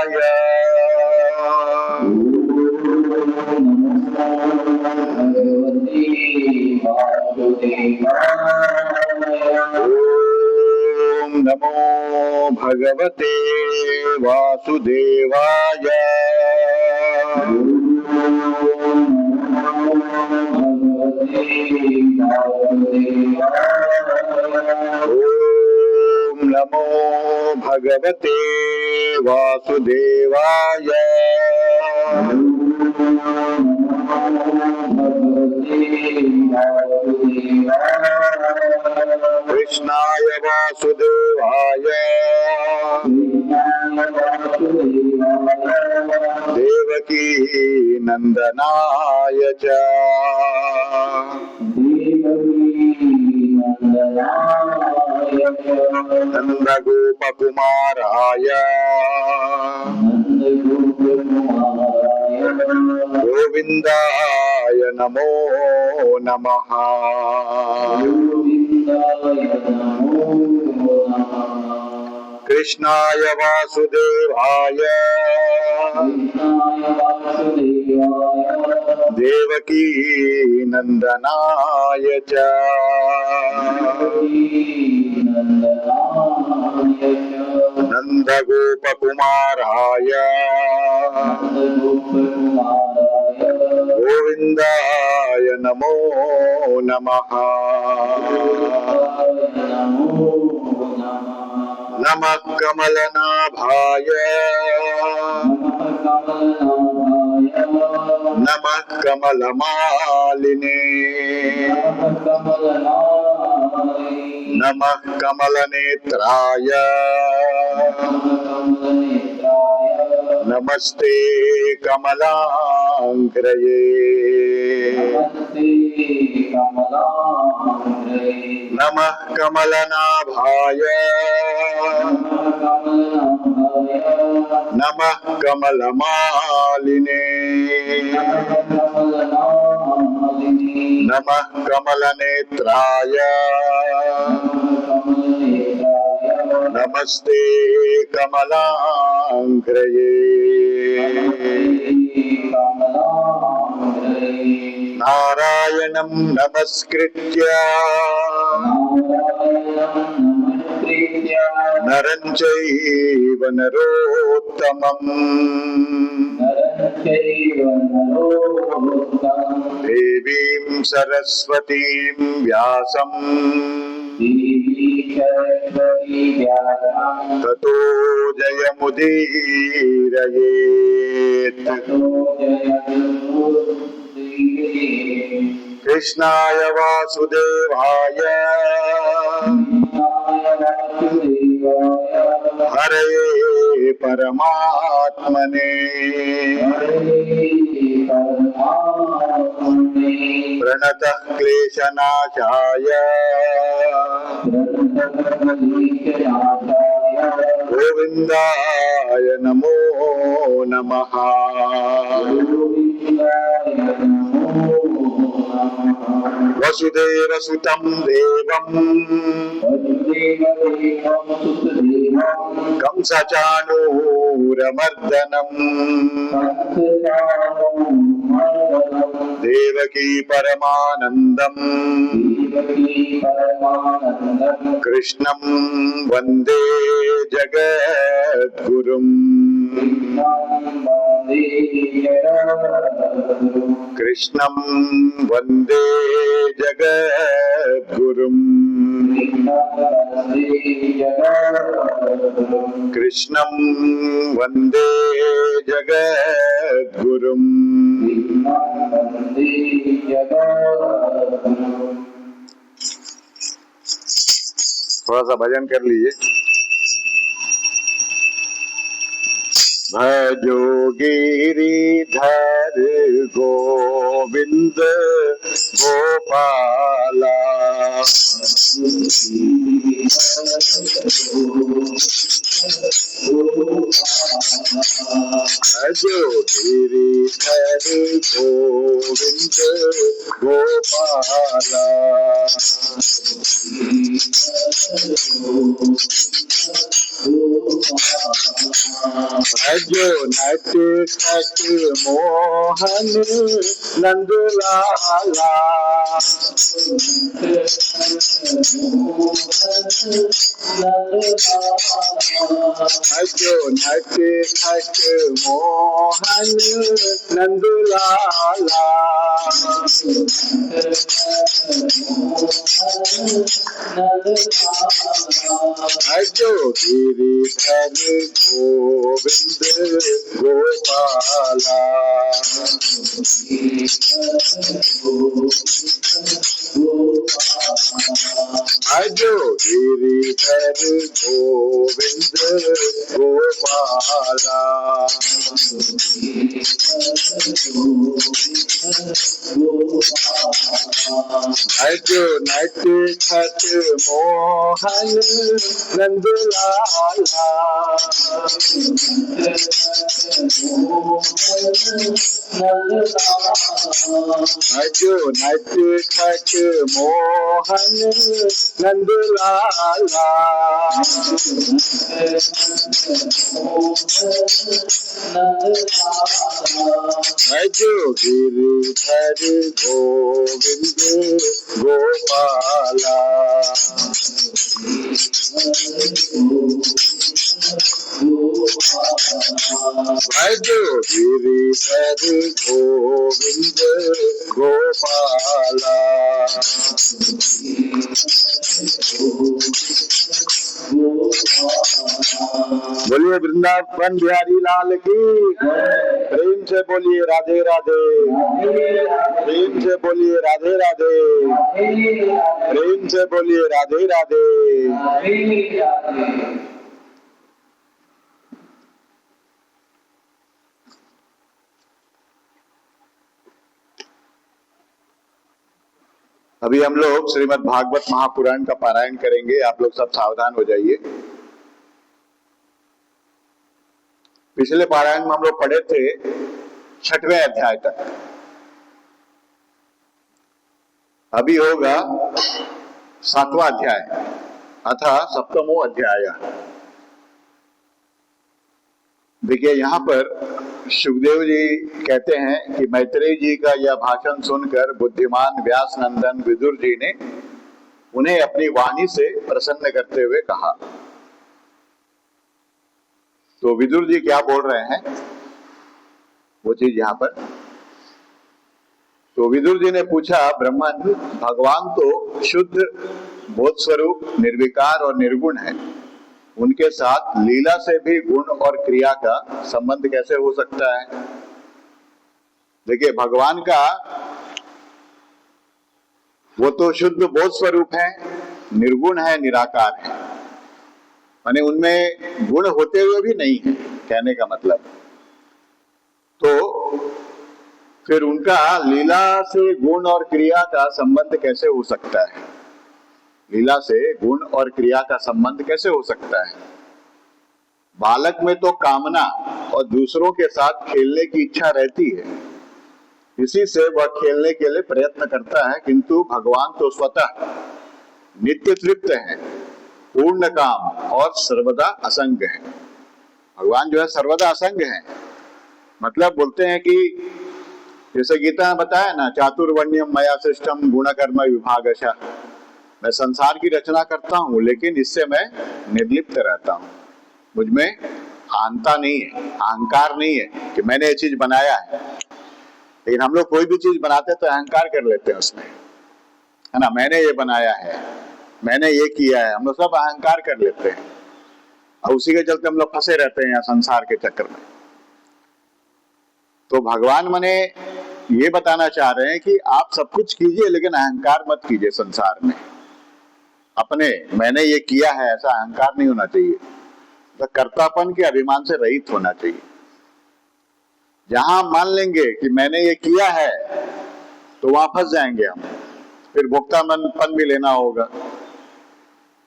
ओम नमो भगवते वासुदेवाय। ओम नमो भगवते वासुदेवाय। कृष्णाय वासुदेवाय देवकी नंदनाय च नंदगोपकुमाराय गोविंदाय नमो नमः। कृष्णाय वासुदेवाय देवकी नंदनाय च नंदगोपकुमाराय गोविंदाय नमो नमः। नमः कमलनाभाय नमः कमलमालिने नमः कमलनेत्राय नमस्ते कमलांग्रये। नमः कमलनाभाय नमः कमलमालिने नमः कमलनेत्राय नमस्ते कमलांग्रये। नारायणं नमस्कृत्य नरं चैव नरोत्तमं देवीं सरस्वतीं व्यासं ततो जयमुदीरयेत्। कृष्णाय वासुदेवाय हरये परमात्मने प्रणतः क्लेशनाशाय गोविंदाय नमो नमः। वसुदेवसुतं देवं कंसचाणूरमर्दनम् देवकी परमानन्दम् कृष्णं वन्दे जगद्गुरुम्। कृष्णं वन्दे जगद्गुरुम्। कृष्णं वन्दे जगद्गुरुम्। थोड़ा सा भजन कर लीजिए। भजो गिरिधर गोविंद गोपाला भजो गिरिधर गोविंद गोपाला। भजो नट खट मोहन नंद लाला। भजो नट खट मोहन नंद लाला। भजो गिरिधर गोविंद गोपाला। भजो गिरिधर गोविंद गोपाला। भजो नट खट मोहन नंद लाला। भजो नट खट मोहन नंद लाला। भजो गिरिधर गोविंद गोपाला। भजो गिरिधर गोविंद गोपाला। बोलिए वृंदावन बिहारी लाल की। प्रेम से बोलिए राधे राधे। प्रेम से बोलिए राधे राधे। प्रेम से बोलिए राधे राधे। अभी हम लोग श्रीमद् भागवत महापुराण का पारायण करेंगे। आप लोग सब सावधान हो जाइए। पिछले पारायण में हम लोग पढ़े थे 6वें अध्याय तक। अभी होगा 7वां अध्याय अथा 7मो अध्याय। देखिए यहाँ पर सुखदेव जी कहते हैं कि मैत्रेय जी का यह भाषण सुनकर बुद्धिमान व्यास नंदन विदुर जी ने उन्हें अपनी वाणी से प्रसन्न करते हुए कहा। तो विदुर जी क्या बोल रहे हैं वो चीज यहाँ पर। तो विदुर जी ने पूछा, ब्रह्मन, भगवान तो शुद्ध बोध स्वरूप निर्विकार और निर्गुण है, उनके साथ लीला से भी गुण और क्रिया का संबंध कैसे हो सकता है? देखिए भगवान का वो तो शुद्ध बोध स्वरूप है, निर्गुण है, निराकार है, माने उनमें गुण होते हुए भी नहीं है, कहने का मतलब। तो फिर उनका लीला से गुण और क्रिया का संबंध कैसे हो सकता है? लीला से गुण और क्रिया का संबंध कैसे हो सकता है? बालक में तो कामना और दूसरों के साथ खेलने की इच्छा रहती है, इसी से वह खेलने के लिए प्रयत्न करता है, किंतु भगवान तो स्वतः नित्य तृप्त है, पूर्ण काम और सर्वदा असंग है। भगवान जो है सर्वदा असंग है। मतलब बोलते हैं कि जैसे गीता में बताया ना, चातुर्वर्ण्यम मया सृष्टम गुण कर्म विभागशः, मैं संसार की रचना करता हूँ लेकिन इससे मैं निर्लिप्त रहता हूँ, मुझमें अहंता नहीं है, अहंकार नहीं है कि मैंने ये चीज बनाया है। लेकिन हम लोग कोई भी चीज बनाते तो अहंकार कर लेते हैं उसमें, है ना, मैंने ये बनाया है, मैंने ये किया है, हम लोग सब अहंकार कर लेते हैं और उसी के चलते हम लोग फंसे रहते हैं संसार के चक्कर में। तो भगवान मने ये बताना चाह रहे हैं कि आप सब कुछ कीजिए लेकिन अहंकार मत कीजिए संसार में। अपने मैंने ये किया है ऐसा अहंकार नहीं होना चाहिए, तो कर्तापन के अभिमान से रहित होना चाहिए। जहां मान लेंगे कि मैंने ये किया है तो वहां फंस जाएंगे हम, फिर भोक्तापन भी लेना होगा,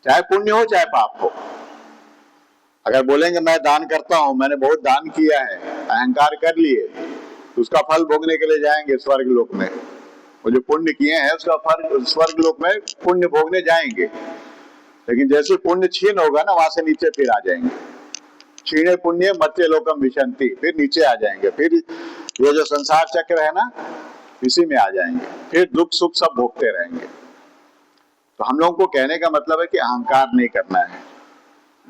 चाहे पुण्य हो चाहे पाप हो। अगर बोलेंगे मैं दान करता हूं, मैंने बहुत दान किया है, अहंकार कर लिए, तो उसका फल भोगने के लिए जाएंगे स्वर्ग लोक में। वो जो पुण्य किए हैं उसका फल स्वर्ग लोक में पुण्य भोगने जाएंगे। लेकिन जैसे पुण्य छीन होगा ना, वहां से नीचे फिर आ जाएंगे। क्षीणे पुण्य मर्त्य लोकम विशंति, फिर नीचे आ जाएंगे। फिर ये जो संसार चक्र है ना, इसी में आ जाएंगे, फिर दुख सुख सब भोगते रहेंगे। तो हम लोगों को कहने का मतलब है कि अहंकार नहीं करना है।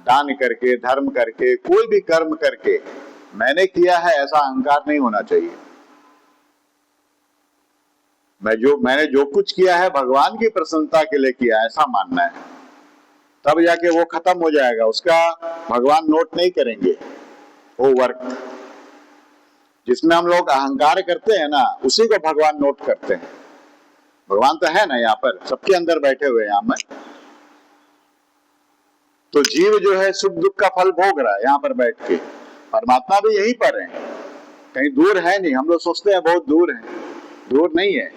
दान करके, धर्म करके, कोई भी कर्म करके मैंने किया है ऐसा अहंकार नहीं होना चाहिए। मैंने जो कुछ किया है भगवान की प्रसन्नता के लिए किया है, ऐसा मानना है। तब जाके वो खत्म हो जाएगा, उसका भगवान नोट नहीं करेंगे वो वर्क। जिसमें हम लोग अहंकार करते हैं ना, उसी को भगवान नोट करते हैं। भगवान तो है ना यहाँ पर, सबके अंदर बैठे हुए यहाँ में। तो जीव जो है सुख दुख का फल भोग रहा है यहाँ पर बैठ के, परमात्मा भी यहीं पर है, कहीं दूर है नहीं। हम लोग सोचते हैं बहुत दूर है, दूर नहीं है।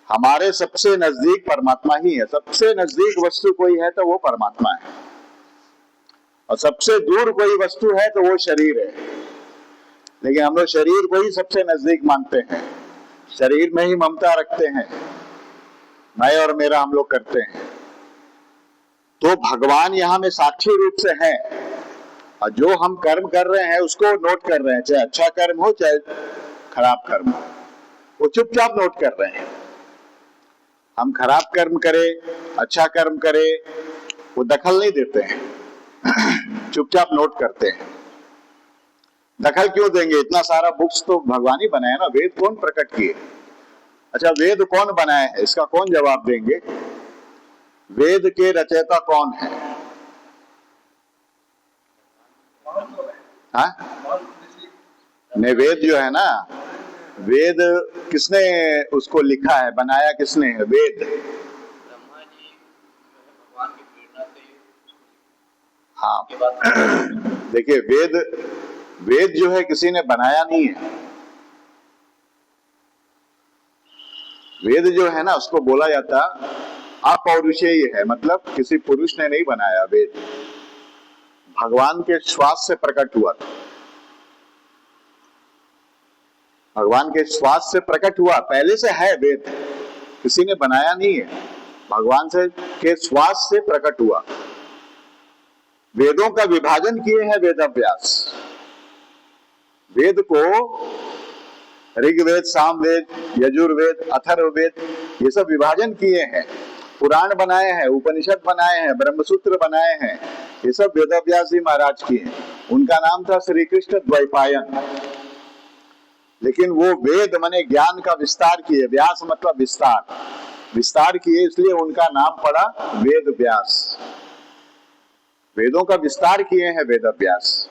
हमारे सबसे नजदीक परमात्मा ही है। सबसे नजदीक वस्तु कोई है तो वो परमात्मा है, और सबसे दूर कोई वस्तु है तो वो शरीर है। लेकिन हम लोग शरीर को ही सबसे नजदीक मानते हैं, शरीर में ही ममता रखते हैं, मैं और मेरा हम लोग करते हैं। तो भगवान यहाँ में साक्षी रूप से है, और जो हम कर्म कर रहे हैं उसको नोट कर रहे हैं, चाहे अच्छा कर्म हो चाहे खराब कर्म हो, वो चुपचाप नोट कर रहे हैं। हम खराब कर्म करें, अच्छा कर्म करें, वो दखल नहीं देते हैं, चुपचाप नोट करते हैं। दखल क्यों देंगे? इतना सारा बुक्स तो भगवान ही बनाया ना, वेद कौन प्रकट किए? अच्छा, वेद कौन बनाए हैं, इसका कौन जवाब देंगे? वेद के रचयिता कौन है? हाँ, ने वेद जो है ना, वेद किसने उसको लिखा है, बनाया किसने है? वेद ब्रह्मा जी भगवान की प्रेरणा से। हाँ, देखिए वेद जो है किसी ने बनाया नहीं है। वेद जो है ना, उसको बोला जाता अपौरुषेय है, मतलब किसी पुरुष ने नहीं बनाया। वेद भगवान के श्वास से प्रकट हुआ था, भगवान के श्वास से प्रकट हुआ, पहले से है वेद, किसी ने बनाया नहीं है, भगवान से के श्वास से प्रकट हुआ। वेदों का विभाजन किए हैं वेदव्यास। वेद को ऋग्वेद, सामवेद, यजुर्वेद, अथर्ववेद, ये सब विभाजन किए हैं। पुराण बनाए हैं, उपनिषद बनाए हैं, ब्रह्मसूत्र बनाए हैं, ये सब वेदव्यास जी महाराज किए हैं। उनका नाम था श्री कृष्ण द्वैपायन। लेकिन वो वेद माने ज्ञान का विस्तार किए, व्यास मतलब विस्तार, विस्तार किए, इसलिए उनका नाम पड़ा वेद व्यास। वेदों का विस्तार किए हैं वेद व्यास।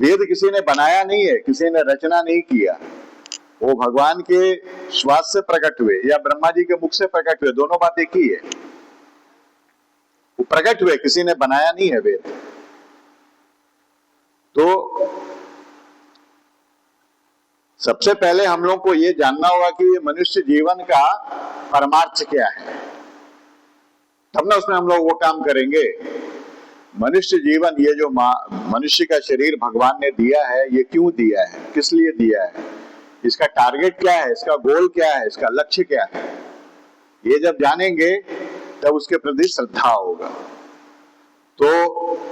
वेद किसी ने बनाया नहीं है, किसी ने रचना नहीं किया, वो भगवान के श्वास से प्रकट हुए या ब्रह्मा जी के मुख से प्रकट हुए, दोनों बात एक ही है। वो प्रकट हुए, किसी ने बनाया नहीं है वेद। तो सबसे पहले हम लोग को ये जानना होगा कि मनुष्य जीवन का परमार्थ क्या है, तब ना उसमें हम लोग वो काम करेंगे। मनुष्य जीवन, ये जो मनुष्य का शरीर भगवान ने दिया है, ये क्यों दिया है, किस लिए दिया है, इसका टारगेट क्या है, इसका गोल क्या है, इसका लक्ष्य क्या है, ये जब जानेंगे तब उसके प्रति श्रद्धा होगा। तो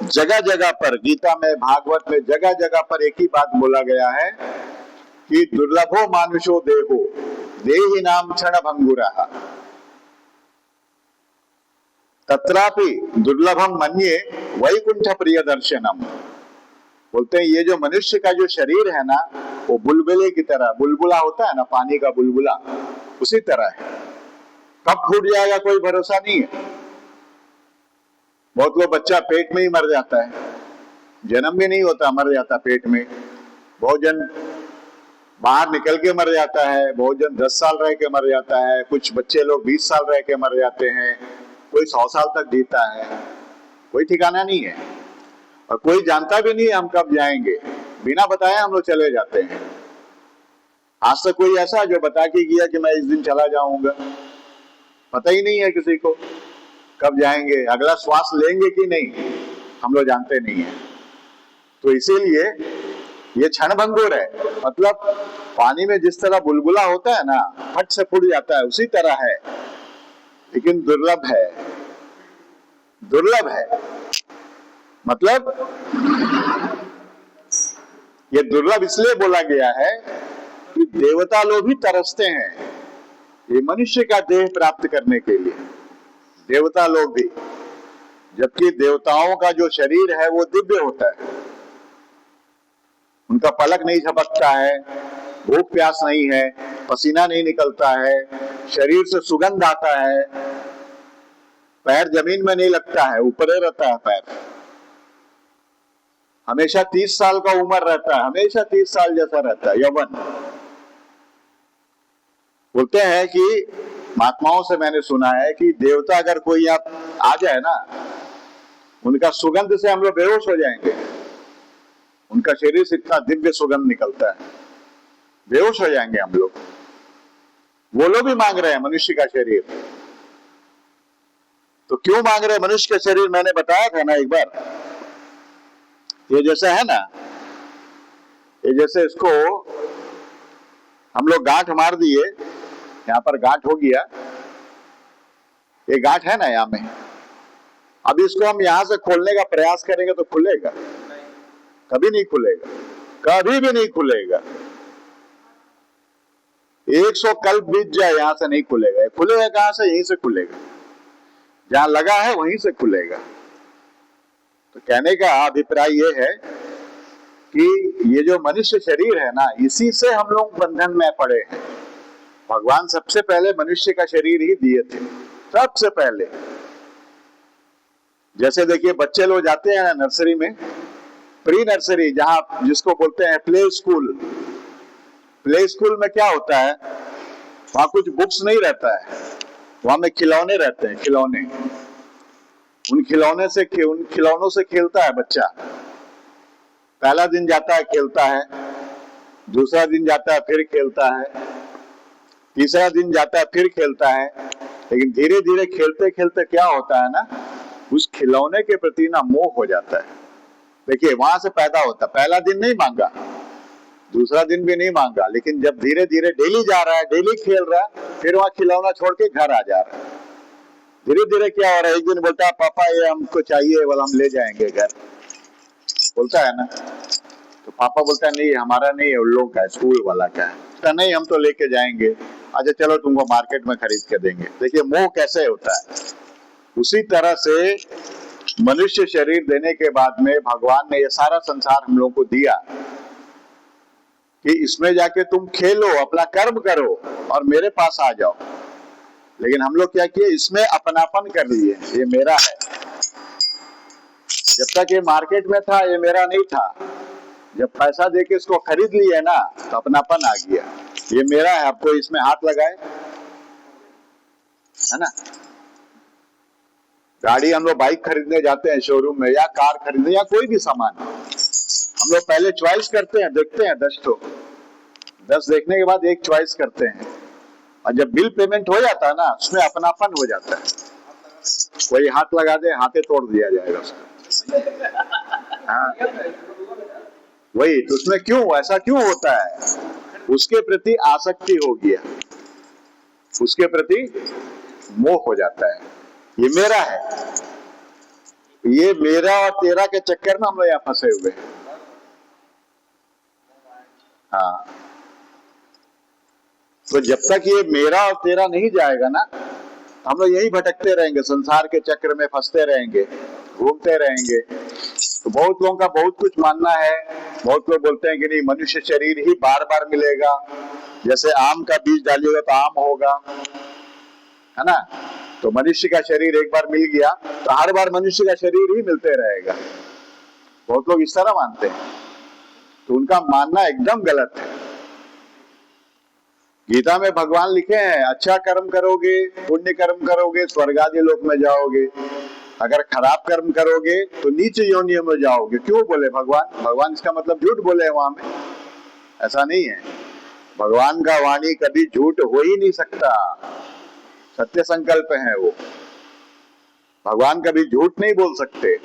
जगह जगह पर, गीता में, भागवत में, जगह जगह पर एक ही बात बोला गया है कि दुर्लभो मानुषो देहो देहि नाम क्षण भंगुरः तत्रापि दुर्लभम मन्ये वैकुंठ प्रिय दर्शनम। बोलते हैं ये जो मनुष्य का जो शरीर है ना, वो बुलबुले की तरह, बुलबुला होता है ना, पानी का बुलबुला, उसी तरह है। कब फूट जाएगा कोई भरोसा नहीं है। बहुत लोग बच्चा पेट में ही मर जाता है, जन्म भी नहीं होता, मर जाता पेट में। बहुत जन बाहर निकल के मर जाता है, बहुत जन 10 साल रह के मर जाता है, कुछ बच्चे लोग 20 साल रह के मर जाते हैं, कोई 100 साल तक जीता है, कोई ठिकाना नहीं है। और कोई जानता भी नहीं है हम कब जाएंगे, बिना बताए हम लोग चले जाते हैं। आज तक कोई ऐसा जो बता के गया कि मैं इस दिन चला जाऊंगा? पता ही नहीं है किसी को कब जाएंगे, अगला श्वास लेंगे कि नहीं, हम लोग जानते नहीं है। तो इसीलिए ये क्षणभंगुर है, मतलब पानी में जिस तरह बुलबुला होता है ना, फट से फूट जाता है, उसी तरह है, लेकिन दुर्लभ है। दुर्लभ है मतलब ये दुर्लभ इसलिए बोला गया है कि देवता लोग भी तरसते हैं ये मनुष्य का देह प्राप्त करने के लिए, देवता लोग भी, जबकि देवताओं का जो शरीर है वो दिव्य होता है, उनका पलक नहीं झपकता है, भूख प्यास नहीं है, पसीना नहीं निकलता है, शरीर से सुगंध आता है, पैर जमीन में नहीं लगता है, ऊपर रहता है पैर, हमेशा 30 साल का उम्र रहता है, हमेशा 30 साल जैसा रहता है, यौवन। बोलते हैं कि महात्माओं से मैंने सुना है कि देवता अगर कोई यहाँ आ जाए ना, उनका सुगंध से हम लोग बेहोश हो जाएंगे, उनका शरीर से इतना दिव्य सुगंध निकलता है, बेहोश हो जाएंगे हम लोग। वो लोग भी मांग रहे हैं मनुष्य का शरीर। तो क्यों मांग रहे हैं मनुष्य का शरीर? मैंने बताया था ना एक बार, ये जैसे है ना, ये जैसे इसको हम लोग गांठ मार दिए, यहां पर गांठ हो गया, ये गांठ है ना यहां में, अब इसको हम यहां से खोलने का प्रयास करेंगे तो खुलेगा? कभी नहीं खुलेगा, कभी भी नहीं खुलेगा। 100 कल्प बीत जाए यहां से नहीं खुलेगा। खुलेगा कहां से? यहीं से खुलेगा, जहां लगा है वहीं से खुलेगा। तो कहने का अभिप्राय ये है कि ये जो मनुष्य शरीर है ना, इसी से हम लोग बंधन में पड़े हैं। भगवान सबसे पहले मनुष्य का शरीर ही दिए थे, सबसे पहले। जैसे देखिए बच्चे लोग जाते हैं नर्सरी में, प्री नर्सरी, जहां जिसको बोलते हैं प्ले स्कूल। प्ले स्कूल में क्या होता है? वहां कुछ बुक्स नहीं रहता है, वहां में खिलौने रहते हैं, खिलौने। उन खिलौनों से खेलता है बच्चा। पहला दिन जाता है खेलता है, दूसरा दिन जाता है फिर खेलता है, तीसरा दिन जाता है फिर खेलता है। लेकिन धीरे धीरे खेलते खेलते क्या होता है ना, उस खिलौने के प्रति ना मोह हो जाता है। देखिए वहां से पैदा होता है। पहला दिन नहीं मांगा, दूसरा दिन भी नहीं मांगा, लेकिन जब धीरे धीरे डेली जा रहा है, डेली खेल रहा है, फिर वहां खिलौना छोड़ के घर आ जा रहा है। धीरे धीरे क्या हो रहा है, एक दिन बोलता है पापा ये हमको चाहिए, वाला हम ले जाएंगे घर, बोलता है ना। तो पापा बोलता है नहीं हमारा नहीं है, उन लोगों का, स्कूल वाला का है। तो नहीं हम तो लेके जाएंगे। अच्छा चलो तुमको मार्केट में खरीद के देंगे। देखिए मोह कैसे होता है। उसी तरह से मनुष्य शरीर देने के बाद में भगवान ने ये सारा संसार हम लोगों को दिया कि इसमें जाके तुम खेलो, अपना कर्म करो और मेरे पास आ जाओ। लेकिन हम लोग क्या किए, इसमें अपनापन कर लिए, ये मेरा है। जब तक ये मार्केट में था ये मेरा नहीं था, जब पैसा देके इसको खरीद लिए ना तो अपनापन आ गया, ये मेरा है, आपको इसमें हाथ लगाए, है ना। गाड़ी हम लोग बाइक खरीदने जाते हैं शोरूम में, या कार खरीदने, या कोई भी सामान, हम लोग पहले चॉइस करते हैं, देखते हैं 10 देखने के बाद एक चॉइस करते हैं, और जब बिल पेमेंट हो जाता है ना, उसमें अपनापन हो जाता है। कोई हाथ लगा दे, हाथे तोड़ दिया जाएगा उसका। हाँ वही तो, उसमें क्यों ऐसा क्यों होता है? उसके प्रति आसक्ति हो गया, उसके प्रति मोह हो जाता है। ये मेरा है, ये मेरा और तेरा के चक्कर में हम लोग यहाँ फंसे हुए हैं। हाँ तो जब तक ये मेरा और तेरा नहीं जाएगा ना, हम लोग यही भटकते रहेंगे, संसार के चक्र में फंसते रहेंगे, घूमते रहेंगे। तो बहुत लोगों का बहुत कुछ मानना है। बहुत लोग बोलते हैं कि नहीं मनुष्य शरीर ही बार बार मिलेगा, जैसे आम का बीज डालिएगा तो आम होगा, है ना। तो मनुष्य का शरीर एक बार मिल गया तो हर बार मनुष्य का शरीर ही मिलते रहेगा। बहुत लोग इस तरह मानते हैं, तो उनका मानना एकदम गलत है। गीता में भगवान लिखे हैं, अच्छा कर्म करोगे, पुण्य कर्म करोगे, स्वर्ग आदि लोक में जाओगे, अगर खराब कर्म करोगे तो नीच योनियों में जाओगे। क्यों बोले भगवान? भगवान इसका मतलब झूठ बोले वहां में? ऐसा नहीं है, भगवान का वाणी कभी झूठ हो ही नहीं सकता, सत्य संकल्प है वो। भगवान कभी झूठ नहीं बोल सकते।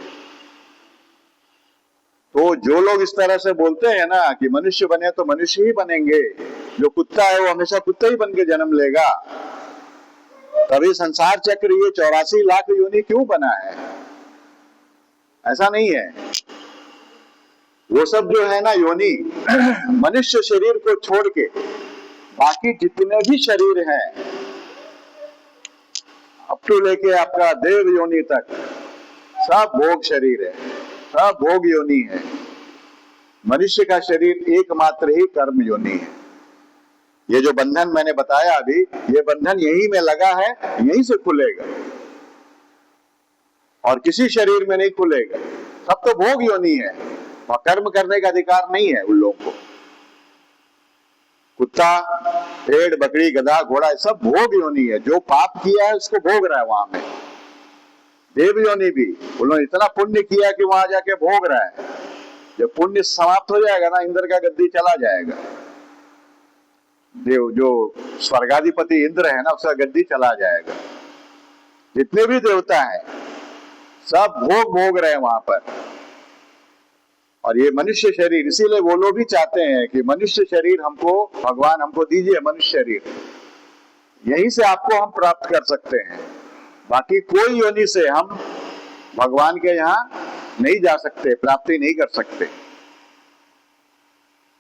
तो जो लोग इस तरह से बोलते हैं ना कि मनुष्य बने तो मनुष्य ही बनेंगे, जो कुत्ता है वो हमेशा कुत्ता ही बन के जन्म लेगा, तभी संसार चक्र ये 84 लाख योनि क्यों बना है? ऐसा नहीं है। वो सब जो है ना योनि, मनुष्य शरीर को छोड़ के बाकी जितने भी शरीर हैं, अप टू लेके आपका देव योनि तक, सब भोग शरीर है, सब भोग योनि है। मनुष्य का शरीर एकमात्र ही कर्म योनि है। ये जो बंधन मैंने बताया अभी, ये बंधन यही में लगा है, यहीं से खुलेगा और किसी शरीर में नहीं खुलेगा। सब तो भोग योनि है और कर्म करने का अधिकार नहीं है उन लोगों को। कुत्ता, भेड़, बकरी, गधा, घोड़ा, सब भोग योनि है। जो पाप किया है उसको भोग रहा है वहां में। देव योनि भी उन्होंने इतना पुण्य किया कि वहां जाके भोग रहा है। जब पुण्य समाप्त हो जाएगा ना, इंद्र का गद्दी चला जाएगा। देव जो स्वर्गाधिपति इंद्र है ना, उसका गद्दी चला जाएगा। जितने भी देवता हैं सब भोग भोग रहे हैं वहां पर। और ये मनुष्य शरीर, इसीलिए वो लोग भी चाहते हैं कि मनुष्य शरीर हमको, भगवान हमको दीजिए मनुष्य शरीर, यहीं से आपको हम प्राप्त कर सकते हैं। बाकी कोई योनि से हम भगवान के यहाँ नहीं जा सकते, प्राप्ति नहीं कर सकते।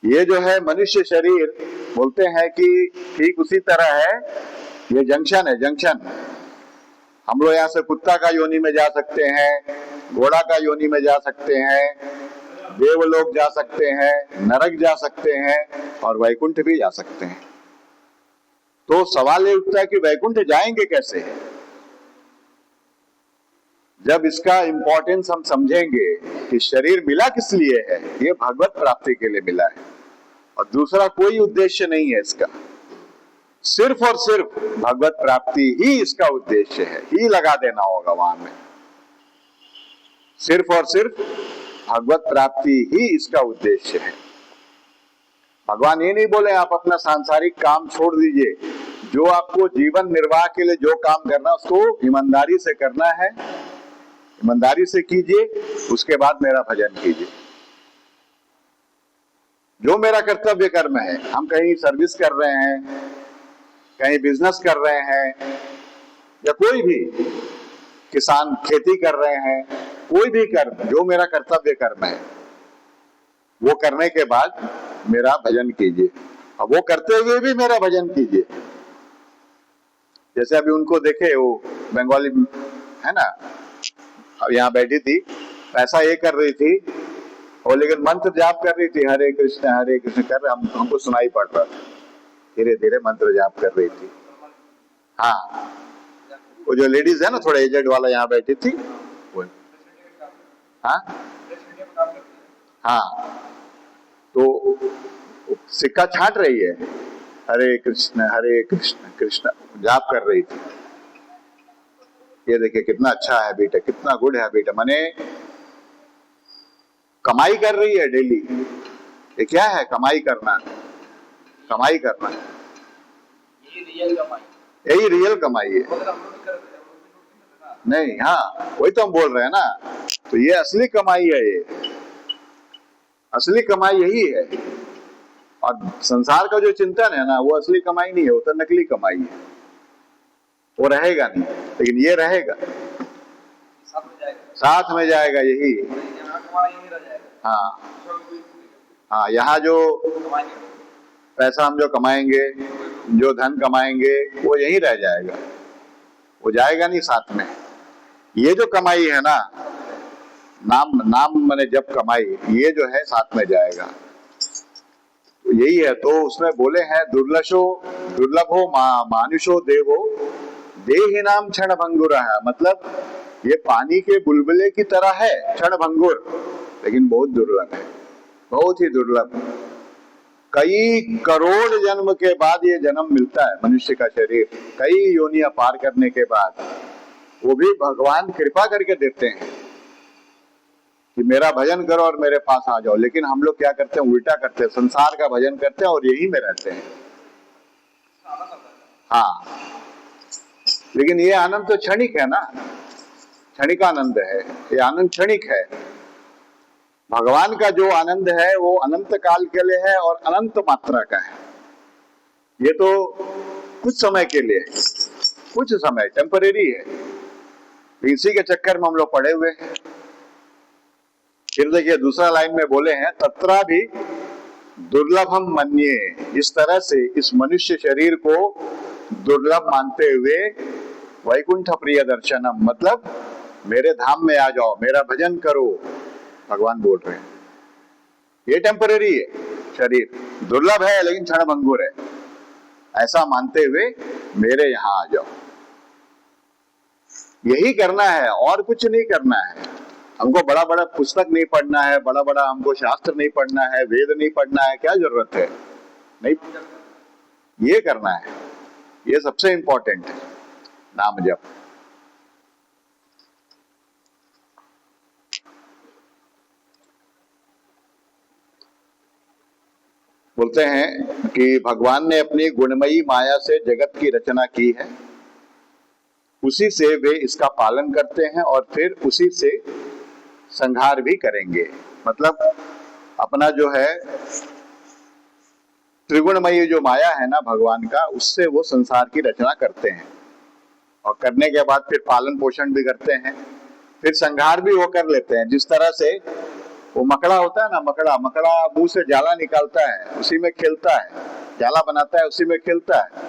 ये जो है मनुष्य शरीर, बोलते हैं कि ठीक उसी तरह है, ये जंक्शन है, जंक्शन। हम लोग यहाँ से कुत्ता का योनि में जा सकते हैं, घोड़ा का योनि में जा सकते हैं, देवलोक जा सकते हैं, नरक जा सकते हैं और वैकुंठ भी जा सकते हैं। तो सवाल ये उठता है कि वैकुंठ जाएंगे कैसे? जब इसका इंपॉर्टेंस हम समझेंगे कि शरीर मिला किस लिए है, ये भगवत प्राप्ति के लिए मिला है और दूसरा कोई उद्देश्य नहीं है इसका। सिर्फ और सिर्फ भगवत प्राप्ति ही इसका उद्देश्य है, ही लगा देना होगा वहां में। सिर्फ और सिर्फ भगवत प्राप्ति ही इसका उद्देश्य है। भगवान ये नहीं बोले आप अपना सांसारिक काम छोड़ दीजिए, जो आपको जीवन निर्वाह के लिए जो काम करना उसको ईमानदारी से करना है, ईमानदारी से कीजिए, उसके बाद मेरा भजन कीजिए। जो मेरा कर्तव्य कर्म है, हम कहीं सर्विस कर रहे हैं, कहीं बिजनेस कर रहे हैं, या कोई भी किसान खेती कर रहे हैं, कोई भी कर्म जो मेरा कर्तव्य कर्म है, वो करने के बाद मेरा भजन कीजिए। अब वो करते हुए भी मेरा भजन कीजिए। जैसे अभी उनको देखे, वो बंगाली है ना, अब यहाँ बैठी थी, पैसा ये कर रही थी और लेकिन मंत्र जाप कर रही थी, हरे कृष्ण कर, हमको सुनाई पड़ रहा था। धीरे धीरे मंत्र जाप कर रही थी। हाँ, वो जो लेडीज है ना, थोड़ा एजेड वाला यहाँ बैठी थी वो। हाँ हाँ, तो सिक्का छांट रही है, हरे कृष्ण कृष्ण जाप कर रही थी। ये देखिए कितना अच्छा है बेटा, कितना गुड है बेटा, माने कमाई कर रही है डेली। ये क्या है कमाई करना? कमाई करना यही रियल कमाई है। नहीं, हाँ वही तो हम बोल रहे हैं ना। तो ये असली कमाई है, ये असली कमाई यही है। और संसार का जो चिंतन है ना, वो असली कमाई नहीं है, वो तो नकली कमाई है। वो रहेगा नहीं, लेकिन ये रहेगा, साथ में जाएगा यही। हाँ हाँ, यहाँ जो पैसा हम जो कमाएंगे, जो धन कमाएंगे, वो यहीं रह जाएगा, वो जाएगा नहीं साथ में। ये जो कमाई है ना, नाम मैंने जब कमाई, ये जो है साथ में जाएगा। तो यही है। तो उसमें बोले हैं दुर्लभो मानुषो देवो देहि नाम क्षण भंगुर है। मतलब ये पानी के बुलबुले की तरह है, क्षण भंगुर, लेकिन बहुत दुर्लभ है, बहुत ही दुर्लभ। कई करोड़ जन्म के बाद ये जन्म मिलता है मनुष्य का शरीर, कई योनियां पार करने के बाद। वो भी भगवान कृपा करके देते हैं कि मेरा भजन करो और मेरे पास आ जाओ। लेकिन हम लोग क्या करते हैं, उल्टा करते हैं, संसार का भजन करते हैं और यही में रहते हैं। हाँ, लेकिन ये आनंद तो क्षणिक है ना, क्षणिक आनंद है, ये आनंद क्षणिक है। भगवान का जो आनंद है वो अनंत काल के लिए है और अनंत मात्रा का है। ये तो कुछ समय के लिए है, कुछ समय टेम्परेरी है। इसी के चक्कर में हम लोग पड़े हुए हैं। फिर देखिए दूसरा लाइन में बोले हैं, तत्रा भी दुर्लभम मन्ये। इस तरह से इस मनुष्य शरीर को दुर्लभ मानते हुए वैकुंठ प्रिय दर्शनम, मतलब मेरे धाम में आ जाओ, मेरा भजन करो, भगवान बोल रहे हैं। ये टेम्परेरी है, शरीर दुर्लभ है लेकिन क्षणभंगुर है, ऐसा मानते हुए मेरे यहां आ जाओ। यही करना है और कुछ नहीं करना है। हमको बड़ा बड़ा पुस्तक नहीं पढ़ना है, बड़ा बड़ा हमको शास्त्र नहीं पढ़ना है, वेद नहीं पढ़ना है, क्या जरूरत है? नहीं, ये करना है, ये सबसे इंपॉर्टेंट है, नाम जप। बोलते हैं कि भगवान ने अपनी गुणमयी माया से जगत की रचना की है, उसी से वे इसका पालन करते हैं और फिर उसी से संहार भी करेंगे। मतलब अपना जो है त्रिगुणमयी जो माया है ना भगवान का, उससे वो संसार की रचना करते हैं और करने के बाद फिर पालन पोषण भी करते हैं, फिर संहार भी वो कर लेते हैं। जिस तरह से वो मकड़ा होता है ना, मकड़ा मुंह से जाला निकालता है, उसी में खेलता है, जाला बनाता है, उसी में खेलता है,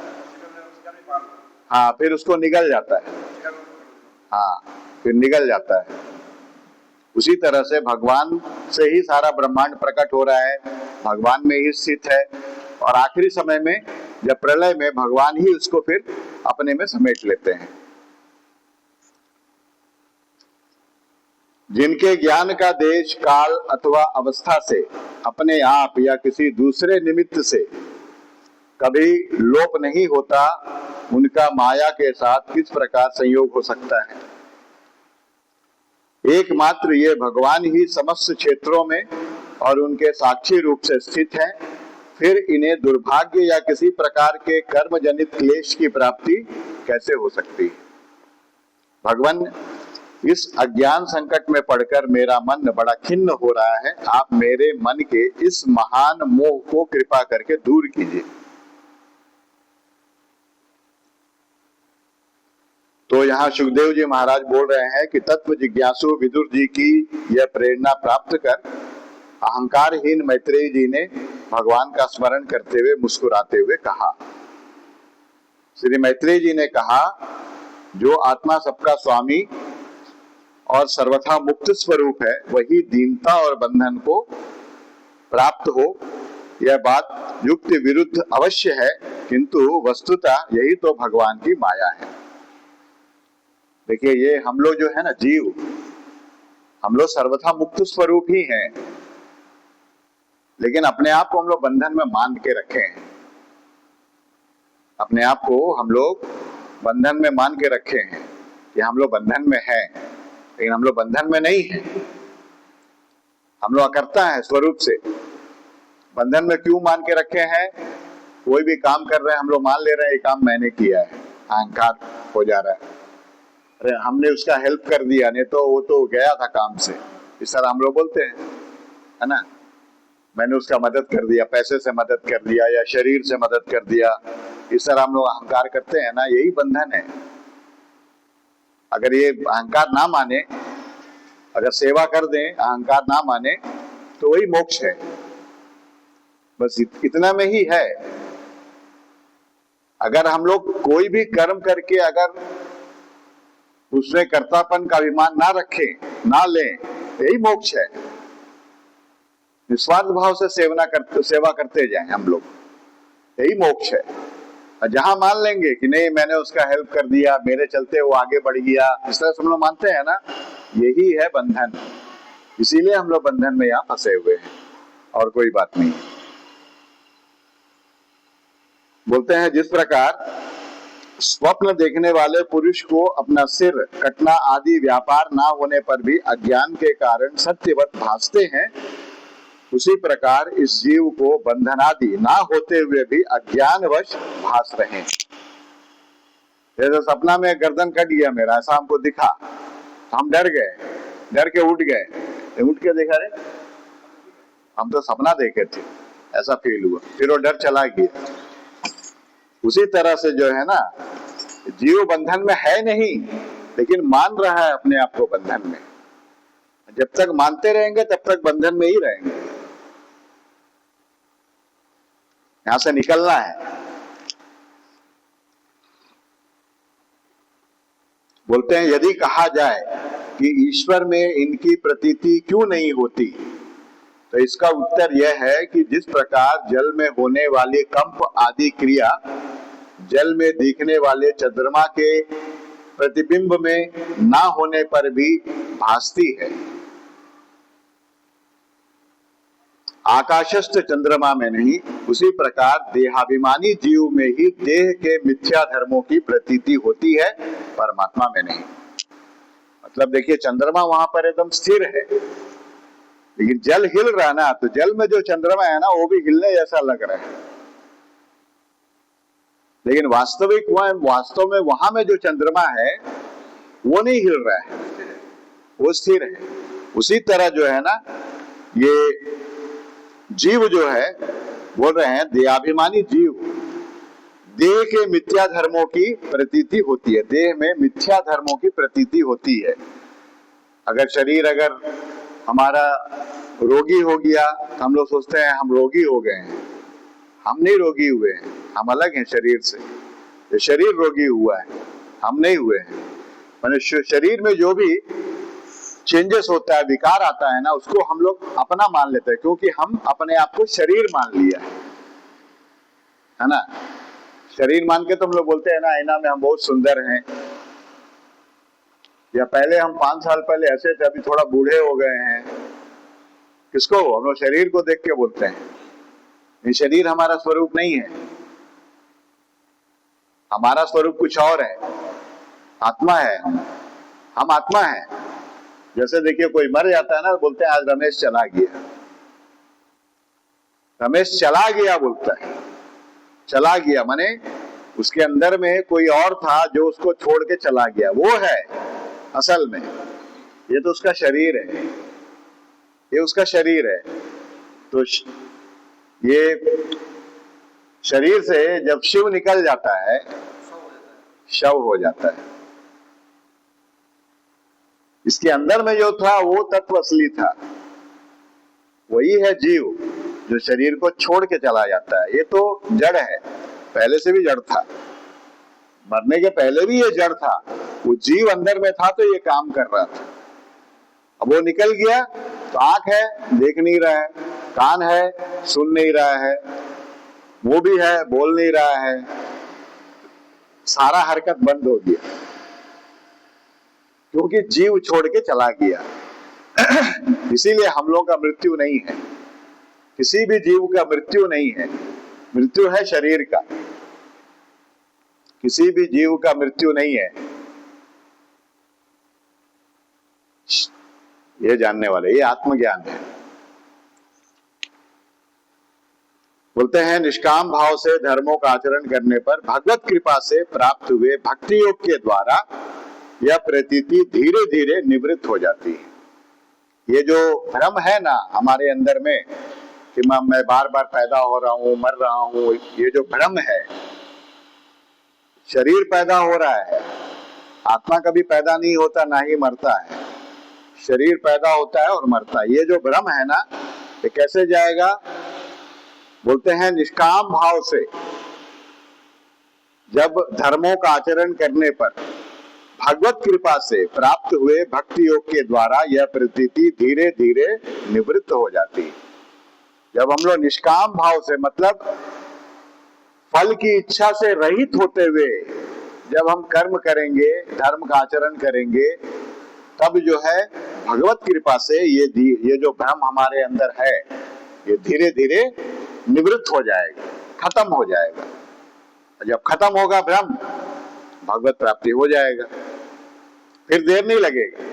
हाँ, फिर उसको निगल जाता है, हाँ, फिर निगल जाता है। उसी तरह से भगवान से ही सारा ब्रह्मांड प्रकट हो रहा है, भगवान में ही स्थित है, और आखिरी समय में जब प्रलय में भगवान ही उसको फिर अपने में समेट लेते हैं। जिनके ज्ञान का देश काल अथवा अवस्था से अपने आप या किसी दूसरे निमित्त से कभी लोप नहीं होता, उनका माया के साथ किस प्रकार संयोग हो सकता है? एकमात्र ये भगवान ही समस्त क्षेत्रों में और उनके साक्षी रूप से स्थित है, फिर इन्हें दुर्भाग्य या किसी प्रकार के कर्म जनित क्लेश की प्राप्ति कैसे हो सकती है? भगवान, इस अज्ञान संकट में पड़कर मेरा मन बड़ा खिन्न हो रहा है, आप मेरे मन के इस महान मोह को कृपा करके दूर कीजिए। तो यहाँ सुखदेव जी महाराज बोल रहे हैं कि तत्व जिज्ञासु विदुर जी की यह प्रेरणा प्राप्त कर अहंकारहीन मैत्रेयी जी ने भगवान का स्मरण करते हुए मुस्कुराते हुए कहा। श्री मैत्रेयी जी ने कहा, जो आत्मा सबका स्वामी और सर्वथा मुक्त स्वरूप है, वही दीनता और बंधन को प्राप्त हो, यह बात युक्ति विरुद्ध अवश्य है, किंतु वस्तुतः यही तो भगवान की माया है। देखिए, ये हम लोग जो है ना जीव, हम लोग सर्वथा मुक्त स्वरूप ही हैं, लेकिन अपने आप को हम लोग बंधन में मान के रखे हैं। अपने आप को हम लोग बंधन में मान के रखे हैं कि हम लोग बंधन में हैं, लेकिन हम लोग बंधन में नहीं हैं। हम लोग अकर्ता है स्वरूप से। बंधन में क्यों मान के रखे हैं? कोई भी काम कर रहे हैं, हम लोग मान ले रहे हैं ये काम मैंने किया है, अहंकार हो जा रहा है, अरे हमने उसका हेल्प कर दिया, नहीं तो वो तो गया था काम से, इस तरह हम लोग बोलते हैं, है ना। मैंने उसका मदद कर दिया, पैसे से मदद कर दिया या शरीर से मदद कर दिया, इस तरह हम लोग अहंकार करते हैं ना, यही बंधन है। अगर ये अहंकार ना माने, अगर सेवा कर दें, अहंकार ना माने, तो वही मोक्ष है। बस इतना में ही है। अगर हम लोग कोई भी कर्म करके अगर उसमें कर्तापन का अभिमान ना रखें, ना लें, यही मोक्ष है। निस्वार्थ भाव से सेवा करते जाएं हम लोग, यही मोक्ष है। और जहां मान लेंगे कि नहीं मैंने उसका हेल्प कर दिया, मेरे चलते वो आगे बढ़ गया, इस तरह से हम लोग मानते हैं ना, यही है बंधन। इसीलिए हम लोग बंधन में यहाँ फंसे हुए हैं, और कोई बात नहीं। बोलते हैं जिस प्रकार स्वप्न देखने वाले पुरुष को अपना सिर कटना आदि व्यापार ना होने पर भी अज्ञान के कारण सत्यवत भासते हैं, उसी प्रकार इस जीव को बंधनादि ना होते हुए भी अज्ञानवश भास रहे हैं। जैसे सपना में गर्दन कट गया मेरा, ऐसा हमको दिखा, हम डर गए, डर के उठ गए, उठ के देखा रे हम तो सपना देखे थे, ऐसा फील हुआ, फिर वो डर चला गया। उसी तरह से जो है ना, जीव बंधन में है नहीं, लेकिन मान रहा है अपने आप को बंधन में। जब तक मानते रहेंगे तब तक बंधन में ही रहेंगे। यहां से निकलना है। बोलते हैं यदि कहा जाए कि ईश्वर में इनकी प्रतीति क्यों नहीं होती, तो इसका उत्तर यह है कि जिस प्रकार जल में होने वाली कंप आदि क्रिया जल में दिखने वाले चंद्रमा के प्रतिबिंब में ना होने पर भी भासती है, आकाशस्थ चंद्रमा में नहीं, उसी प्रकार देहाभिमानी जीव में ही देह के मिथ्या धर्मों की प्रतीति होती है, परमात्मा में नहीं। मतलब देखिए, चंद्रमा वहां पर एकदम स्थिर है, लेकिन जल हिल रहा है ना, तो जल में जो चंद्रमा है ना वो भी हिलने जैसा लग रहा है, लेकिन वास्तव में वहां में जो चंद्रमा है वो नहीं हिल रहा है, वो स्थिर है। उसी तरह जो है ना, ये जीव जो है, बोल रहे हैं देहाभिमानी जीव, देह के मिथ्या धर्मों की प्रतीति होती है, देह में मिथ्या धर्मों की प्रतीति होती है। अगर शरीर अगर हमारा रोगी हो गया तो हम लोग सोचते हैं हम रोगी हो गए हैं। हम नहीं रोगी हुए हैं, हम अलग हैं शरीर से। ये शरीर रोगी हुआ है, हम नहीं हुए हैं। माने शरीर में जो भी चेंजेस होता है, विकार आता है ना, उसको हम लोग अपना मान लेते हैं, क्योंकि हम अपने आप को शरीर मान लिया है ना। शरीर मान के तो हम लोग बोलते हैं ना, आईना में हम बहुत सुंदर हैं, या पहले हम 5 साल पहले ऐसे थे, अभी थोड़ा बूढ़े हो गए हैं। किसको? हम लोग शरीर को देख के बोलते हैं। ये शरीर हमारा स्वरूप नहीं है, हमारा स्वरूप कुछ और है, आत्मा है। हम आत्मा है। जैसे देखिए, कोई मर जाता है ना, बोलते हैं आज रमेश चला गया। रमेश चला गया बोलता है, चला गया माने उसके अंदर में कोई और था जो उसको छोड़ के चला गया, वो है असल में। ये तो उसका शरीर है, ये उसका शरीर है। तो ये शरीर से जब शिव निकल जाता है, शव हो जाता है। इसके अंदर में जो था वो तत्व असली था, वही है जीव, जो शरीर को छोड़ के चला जाता है। ये तो जड़ है, पहले से भी जड़ था, मरने के पहले भी ये जड़ था। वो जीव अंदर में था तो ये काम कर रहा था। अब वो निकल गया तो आंख है, देख नहीं रहा है, कान है, सुन नहीं रहा है, वो भी है, बोल नहीं रहा है, सारा हरकत बंद हो गया, क्योंकि जीव छोड़ के चला गया। इसीलिए हम लोग का मृत्यु नहीं है, किसी भी जीव का मृत्यु नहीं है। मृत्यु है शरीर का, किसी भी जीव का मृत्यु नहीं है। ये जानने वाले, ये आत्मज्ञान है। बोलते हैं निष्काम भाव से धर्मों का आचरण करने पर भगवत कृपा से प्राप्त हुए भक्ति योग के द्वारा यह प्रतीति धीरे धीरे निवृत्त हो जाती है। ये जो भ्रम है ना हमारे अंदर में कि मैं बार बार पैदा हो रहा हूं, मर रहा हूं, ये जो भ्रम है, शरीर पैदा हो रहा है, आत्मा कभी पैदा नहीं होता, ना ही मरता है। शरीर पैदा होता है और मरता है। ये जो भ्रम है ना, ये कैसे जाएगा? बोलते हैं निष्काम भाव से जब धर्मों का आचरण करने पर भगवत कृपा से प्राप्त हुए भक्ति योग के द्वारा यह प्रतीति धीरे धीरे निवृत्त हो जाती है। जब हम लोग निष्काम भाव से, मतलब फल की इच्छा से रहित होते हुए जब हम कर्म करेंगे, धर्म का आचरण करेंगे, तब जो है भगवत कृपा से ये जो भ्रम हमारे अंदर है, ये धीरे धीरे निवृत्त हो जाएगा, खत्म हो जाएगा। जब खत्म होगा भ्रम, भगवत प्राप्ति हो जाएगा, फिर देर नहीं लगेगा।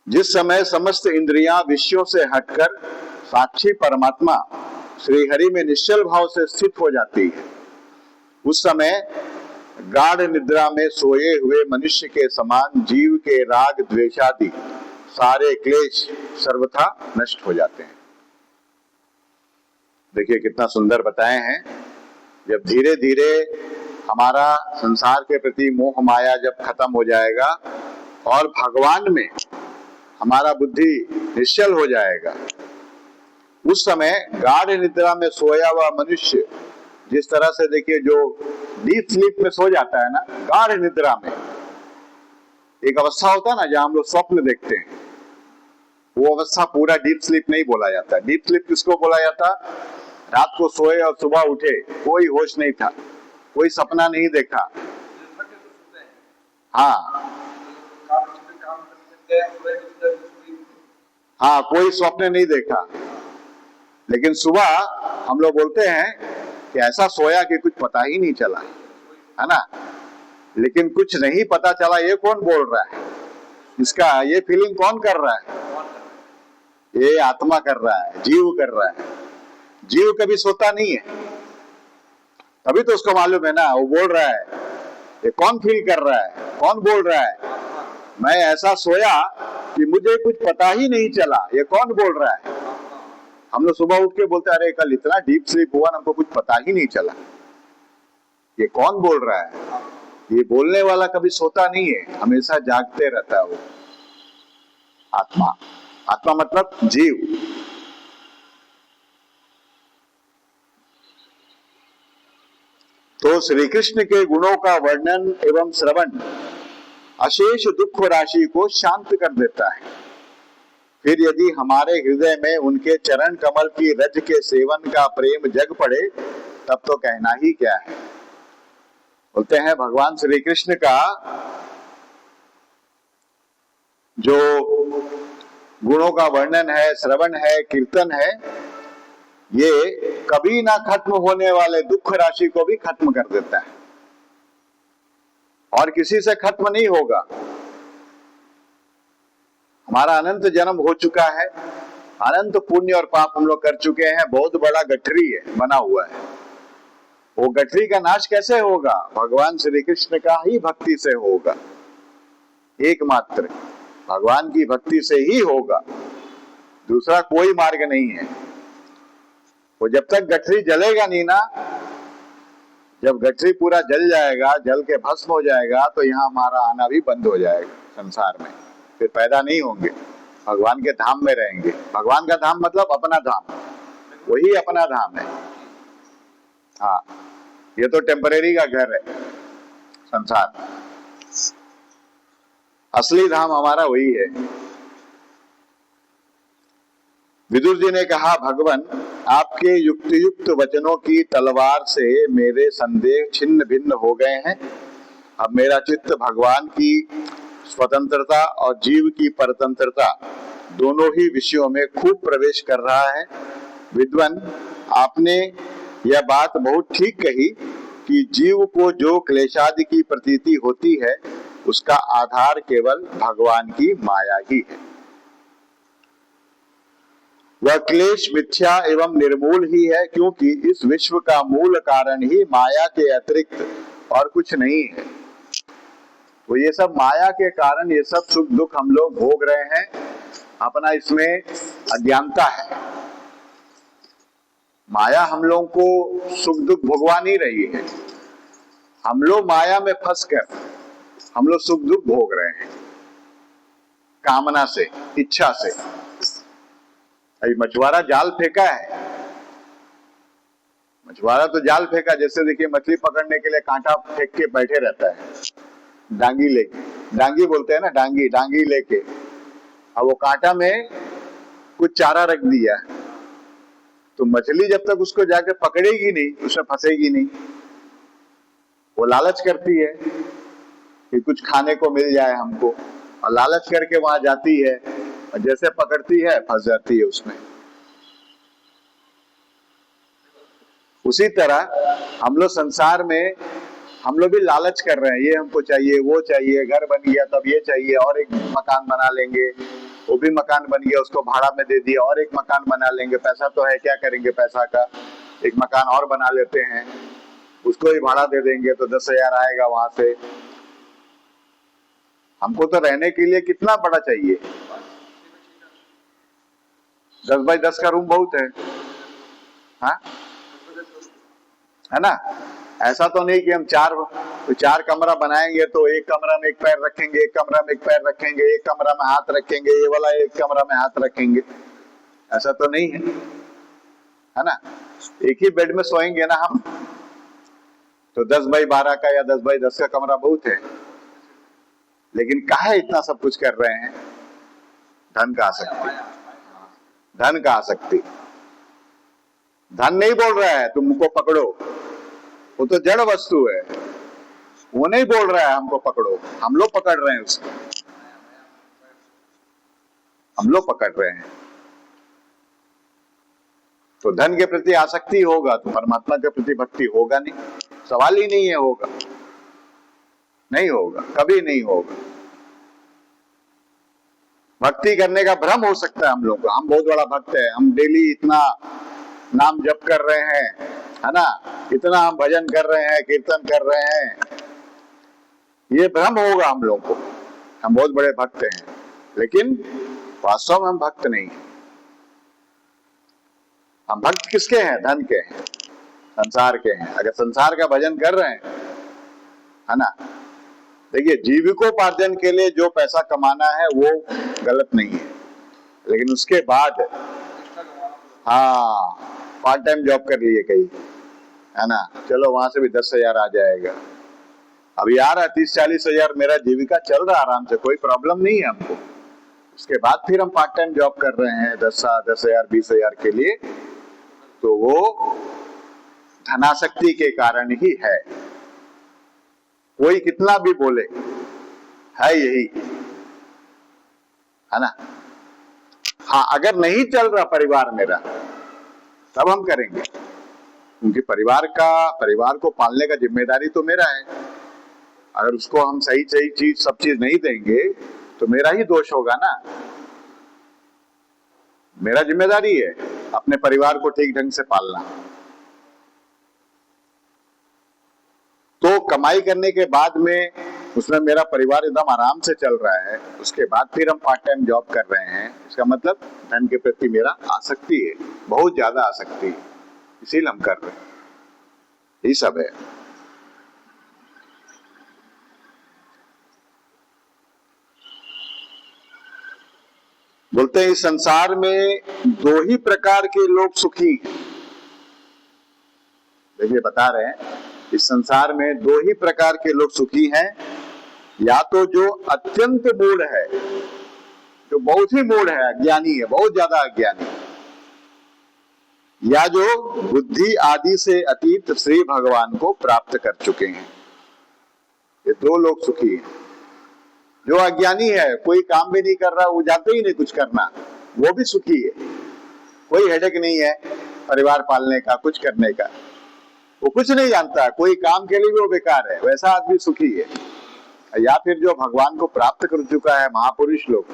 जिस समय समस्त इंद्रियां विषयों से हटकर साक्षी परमात्मा श्री हरि में निश्चल भाव से स्थित हो जाती है, उस समय गाढ़ निद्रा में सोए हुए मनुष्य के समान जीव के राग द्वेषादि सारे क्लेश सर्वथा नष्ट हो जाते हैं। देखिए कितना सुंदर बताए हैं। जब धीरे धीरे हमारा संसार के प्रति मोह माया जब खत्म हो जाएगा और भगवान में हमारा बुद्धि निश्चल हो जाएगा, उस समय गाढ़ निद्रा में सोया हुआ मनुष्य जिस तरह से, देखिए जो डीप स्लीप में सो जाता है ना, गाढ़ निद्रा में एक अवस्था होता है ना जहां हम लोग स्वप्न देखते हैं, वो अवस्था पूरा डीप स्लीप नहीं बोला जाता। डीप स्लीप किसको बोला जाता? रात को सोए और सुबह उठे, कोई होश नहीं था, कोई सपना नहीं देखा, हाँ कोई स्वप्न नहीं देखा, लेकिन सुबह हम लोग बोलते हैं कि ऐसा सोया कि कुछ पता ही नहीं चला, है ना। लेकिन कुछ नहीं पता चला, ये कौन बोल रहा है? इसका ये फीलिंग कौन कर रहा है? ये आत्मा कर रहा है, जीव कर रहा है। जीव कभी सोता नहीं है, तभी तो उसको मालूम है ना, वो बोल रहा है। ये कौन फील कर रहा है? कौन बोल रहा है? मैं ऐसा सोया कि मुझे कुछ पता ही नहीं चला, ये कौन बोल रहा है? हम लोग सुबह उठ के बोलते हैं, अरे कल इतना डीप स्लीप हुआ ना, हमको कुछ पता ही नहीं चला। ये कौन बोल रहा है? ये बोलने वाला कभी सोता नहीं है, हमेशा जागते रहता है वो आत्मा। आत्मा मतलब जीव। तो श्री कृष्ण के गुणों का वर्णन एवं श्रवण अशेष दुख राशि को शांत कर देता है। फिर यदि हमारे हृदय में उनके चरण कमल की रज के सेवन का प्रेम जग पड़े, तब तो कहना ही क्या है। बोलते हैं भगवान श्री कृष्ण का जो गुणों का वर्णन है, श्रवण है, कीर्तन है, ये कभी ना खत्म होने वाले दुख राशि को भी खत्म कर देता है और किसी से खत्म नहीं होगा। हमारा अनंत जन्म हो चुका है, अनंत पुण्य और पाप हम लोग कर चुके हैं, बहुत बड़ा गठरी है बना हुआ है। वो गठरी का नाश कैसे होगा? भगवान श्री कृष्ण का ही भक्ति से होगा, एकमात्र भगवान की भक्ति से ही होगा, दूसरा कोई मार्ग नहीं है। वो जब तक गठरी जलेगा नहीं ना, जब गठरी पूरा जल जाएगा, जल के भस्म हो जाएगा, तो यहाँ हमारा आना भी बंद हो जाएगा संसार में, फिर पैदा नहीं होंगे, भगवान के धाम में रहेंगे। भगवान का धाम मतलब अपना धाम, वही अपना धाम है। हाँ, ये तो टेम्परेरी का घर है संसार, असली धाम हमारा वही है। विदुर जी ने कहा, भगवान आपके युक्ति युक्त वचनों की तलवार से मेरे संदेह छिन्न भिन्न हो गए हैं। अब मेरा चित्त भगवान की स्वतंत्रता और जीव की परतंत्रता दोनों ही विषयों में खूब प्रवेश कर रहा है। विद्वान, आपने यह बात बहुत ठीक कही कि जीव को जो क्लेशादि की प्रतीति होती है, उसका आधार केवल भगवान की माया ही है। वह क्लेश मिथ्या एवं निर्मूल ही है, क्योंकि इस विश्व का मूल कारण ही माया के अतिरिक्त और कुछ नहीं है। तो ये सब माया के कारण ये सब सुख दुख हम लोग भोग रहे हैं, अपना इसमें अज्ञानता है। माया हम लोगों को सुख दुख भोगवा नहीं रही है, हम लोग माया में फंसकर हम लोग सुख दुख भोग रहे हैं कामना से, इच्छा से। अभी मछुआरा जाल फेंका है, मछुआरा तो जाल फेंका, जैसे देखिए मछली पकड़ने के लिए कांटा फेंक के बैठे रहता है, डांगी लेके, डांगी बोलते हैं ना, डांगी, डांगी लेके। अब वो कांटा में कुछ चारा रख दिया, तो मछली जब तक उसको जाके पकड़ेगी नहीं, उसमें फंसेगी नहीं। वो लालच करती है कि कुछ खाने को मिल जाए हमको, और लालच करके वहां जाती है, और जैसे पकड़ती है फंस जाती है उसमें। उसी तरह हम लोग संसार में हम लोग भी लालच कर रहे हैं, ये हमको चाहिए, वो चाहिए, घर बन गया तब ये चाहिए, और एक मकान बना लेंगे, वो भी मकान बन गया, उसको भाड़ा में दे दिया, और एक मकान बना लेंगे, पैसा तो है, क्या करेंगे पैसा का, एक मकान और बना लेते हैं, उसको ही भाड़ा दे देंगे तो 10,000 आएगा वहां से। हमको तो रहने के लिए कितना बड़ा चाहिए, 10x10 का रूम बहुत है, हाँ है ना। ऐसा तो नहीं कि हम चार कमरा बनाएंगे तो एक कमरा में एक पैर रखेंगे, एक कमरा में एक पैर रखेंगे, एक कमरा में हाथ रखेंगे, ये वाला एक कमरा में हाथ रखेंगे, ऐसा तो नहीं है ना। एक ही बेड में सोएंगे ना हम, तो 10x12 का या 10x10 का कमरा बहुत है। लेकिन काहे इतना सब कुछ कर रहे हैं? धन का आसक्ति, धन का आसक्ति। धन नहीं बोल रहा है तुमको पकड़ो, वो तो जड़ वस्तु है, वो नहीं बोल रहा है हमको पकड़ो, हम लोग पकड़ रहे हैं उसको, हम लोग पकड़ रहे हैं। तो धन के प्रति आसक्ति होगा तो परमात्मा के प्रति भक्ति होगा नहीं, सवाल ही नहीं है, होगा नहीं, होगा कभी नहीं होगा। भक्ति करने का भ्रम हो सकता है हम लोग को, हम बहुत बड़ा भक्त है, हम डेली इतना नाम जप कर रहे हैं, है ना, इतना हम भजन कर रहे हैं, कीर्तन कर रहे हैं, ये भ्रम होगा हम लोग को, हम बहुत बड़े भक्त हैं, लेकिन वास्तव में हम भक्त नहीं हैं। हम भक्त किसके हैं? धन के हैं, संसार के हैं। अगर संसार का भजन कर रहे हैं, है ना, देखिए जीविकोपार्जन के लिए जो पैसा कमाना है वो गलत नहीं है, लेकिन उसके बाद हाँ पार्ट टाइम जॉब कर लिए कहीं, है ना, चलो वहां से भी 10,000 आ जाएगा। अभी आ रहा है 30-40 हजार, मेरा जीविका चल रहा आराम से, कोई प्रॉब्लम नहीं है हमको। उसके बाद फिर हम पार्ट टाइम जॉब कर रहे हैं 10,000 20,000 के लिए, तो वो धनासक्ति के कारण ही है। कोई कितना भी बोले, है यही, है ना। हाँ अगर नहीं चल रहा परिवार मेरा, तब हम करेंगे, क्योंकि परिवार को पालने का जिम्मेदारी तो मेरा है। अगर उसको हम सही चीज सब चीज नहीं देंगे तो मेरा ही दोष होगा ना। मेरा जिम्मेदारी है अपने परिवार को ठीक ढंग से पालना। तो कमाई करने के बाद में उसमें मेरा परिवार एकदम आराम से चल रहा है, उसके बाद फिर हम पार्ट टाइम जॉब कर रहे हैं, इसका मतलब धन के प्रति मेरा आसक्ति है, बहुत ज्यादा आसक्ति है, इसीलिए हम कर रहे हैं। यही सब है। बोलते हैं इस संसार में 2 ही प्रकार के लोग सुखी हैं। देखिए बता रहे हैं इस संसार में 2 ही प्रकार के लोग सुखी हैं, या तो जो अत्यंत मूढ़ है, जो बहुत ही मूढ़ है, अज्ञानी है, बहुत ज्यादा अज्ञानी, या जो बुद्धि आदि से अतीत श्री भगवान को प्राप्त कर चुके हैं। ये 2 लोग सुखी हैं। जो अज्ञानी है, कोई काम भी नहीं कर रहा, वो जाते ही नहीं कुछ करना, वो भी सुखी है, कोई हेडेक नहीं है परिवार पालने का, कुछ करने का, वो कुछ नहीं जानता, कोई काम के लिए भी वो बेकार है, वैसा आदमी सुखी है। या फिर जो भगवान को प्राप्त कर चुका है, महापुरुष लोग,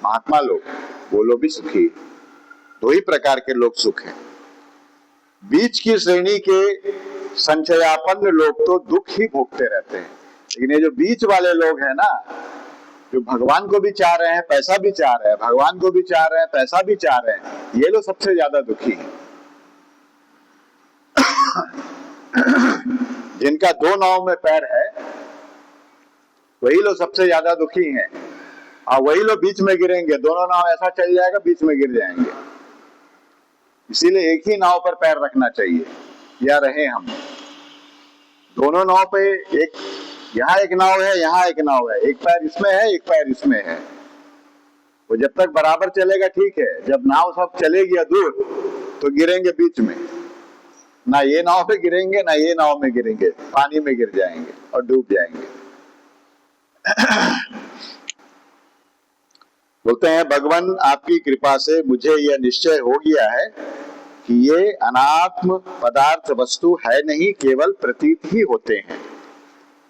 महात्मा लोग, वो लोग भी सुखी है। 2 ही प्रकार के लोग सुख हैं। बीच की श्रेणी के संचयापन्न लोग तो दुख ही भोगते रहते हैं, लेकिन ये जो बीच वाले लोग हैं ना, जो भगवान को भी चाह रहे हैं, पैसा भी चाह रहे हैं, भगवान को भी चाह रहे हैं, पैसा भी चाह रहे हैं, ये लोग सबसे ज्यादा दुखी हैं। जिनका 2 नाव में पैर है, वही लोग सबसे ज्यादा दुखी हैं, और वही लोग बीच में गिरेंगे। दोनों नाव ऐसा चल जाएगा, बीच में गिर जाएंगे। इसीलिए एक ही नाव पर पैर रखना चाहिए, या रहे हम दोनों नाव पे, एक यहाँ एक नाव है, यहाँ एक नाव है, एक पैर इसमें है, एक पैर इसमें है। वो जब तक बराबर चलेगा ठीक है, जब नाव सब चलेगी दूर तो गिरेंगे बीच में, ना ये नाव पे गिरेंगे ना ये नाव में गिरेंगे, पानी में गिर जाएंगे और डूब जाएंगे। बोलते हैं भगवान आपकी कृपा से मुझे यह निश्चय हो गया है कि ये अनात्म पदार्थ वस्तु है नहीं, केवल प्रतीत ही होते हैं।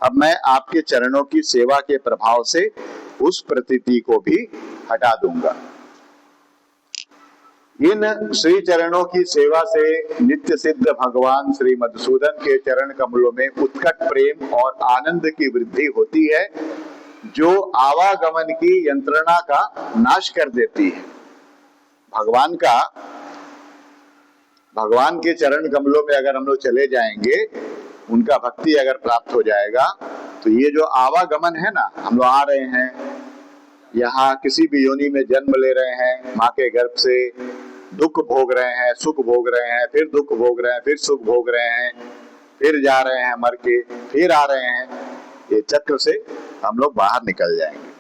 अब मैं आपके चरणों की सेवा के प्रभाव से उस प्रतीति को भी हटा दूंगा। इन श्री चरणों की सेवा से नित्य सिद्ध भगवान श्री मधुसूदन के चरण कमलों में उत्कट प्रेम और आनंद की वृद्धि होती है, जो आवागमन की यंत्रणा का नाश कर देती है। भगवान के चरण कमलों में अगर हम लोग चले जाएंगे, उनका भक्ति अगर प्राप्त हो जाएगा, तो ये जो आवागमन है ना, हम लोग आ रहे हैं यहाँ, किसी भी योनि में जन्म ले रहे हैं, माँ के गर्भ से दुख भोग रहे हैं, सुख भोग रहे हैं, फिर दुख भोग रहे हैं, फिर सुख भोग रहे हैं, फिर जा रहे हैं मर के, फिर आ रहे हैं, ये चक्र से हम लोग बाहर निकल जाएंगे,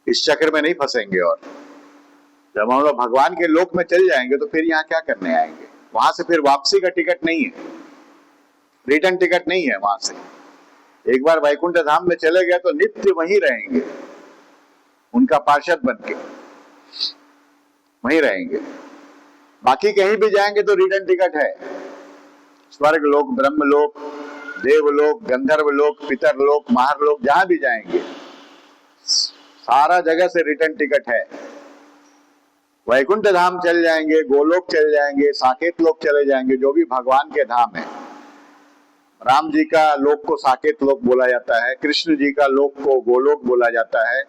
इस चक्र में नहीं फंसेंगे। और जब हम लोग भगवान के लोक में चल जाएंगे तो फिर यहाँ क्या करने आएंगे? वहां से फिर वापसी का टिकट नहीं है, रिटर्न टिकट नहीं है वहां से। एक बार वैकुंठ धाम में चले गए तो नित्य वहीं रहेंगे, उनका पार्षद बन के वहीं रहेंगे। बाकी कहीं भी जाएंगे तो रिटर्न टिकट है, स्वर्ग लोक, ब्रह्म लोक, देवलोक, गंधर्व लोक, पितर लोक, महर लोक, जहां भी जाएंगे सारा जगह से रिटर्न टिकट है। वैकुंठ धाम चल जाएंगे, गोलोक चल जाएंगे, साकेत लोक चले जाएंगे, जो भी भगवान के धाम है। राम जी का लोक को साकेत लोक बोला जाता है, कृष्ण जी का लोक को गोलोक बोला जाता है,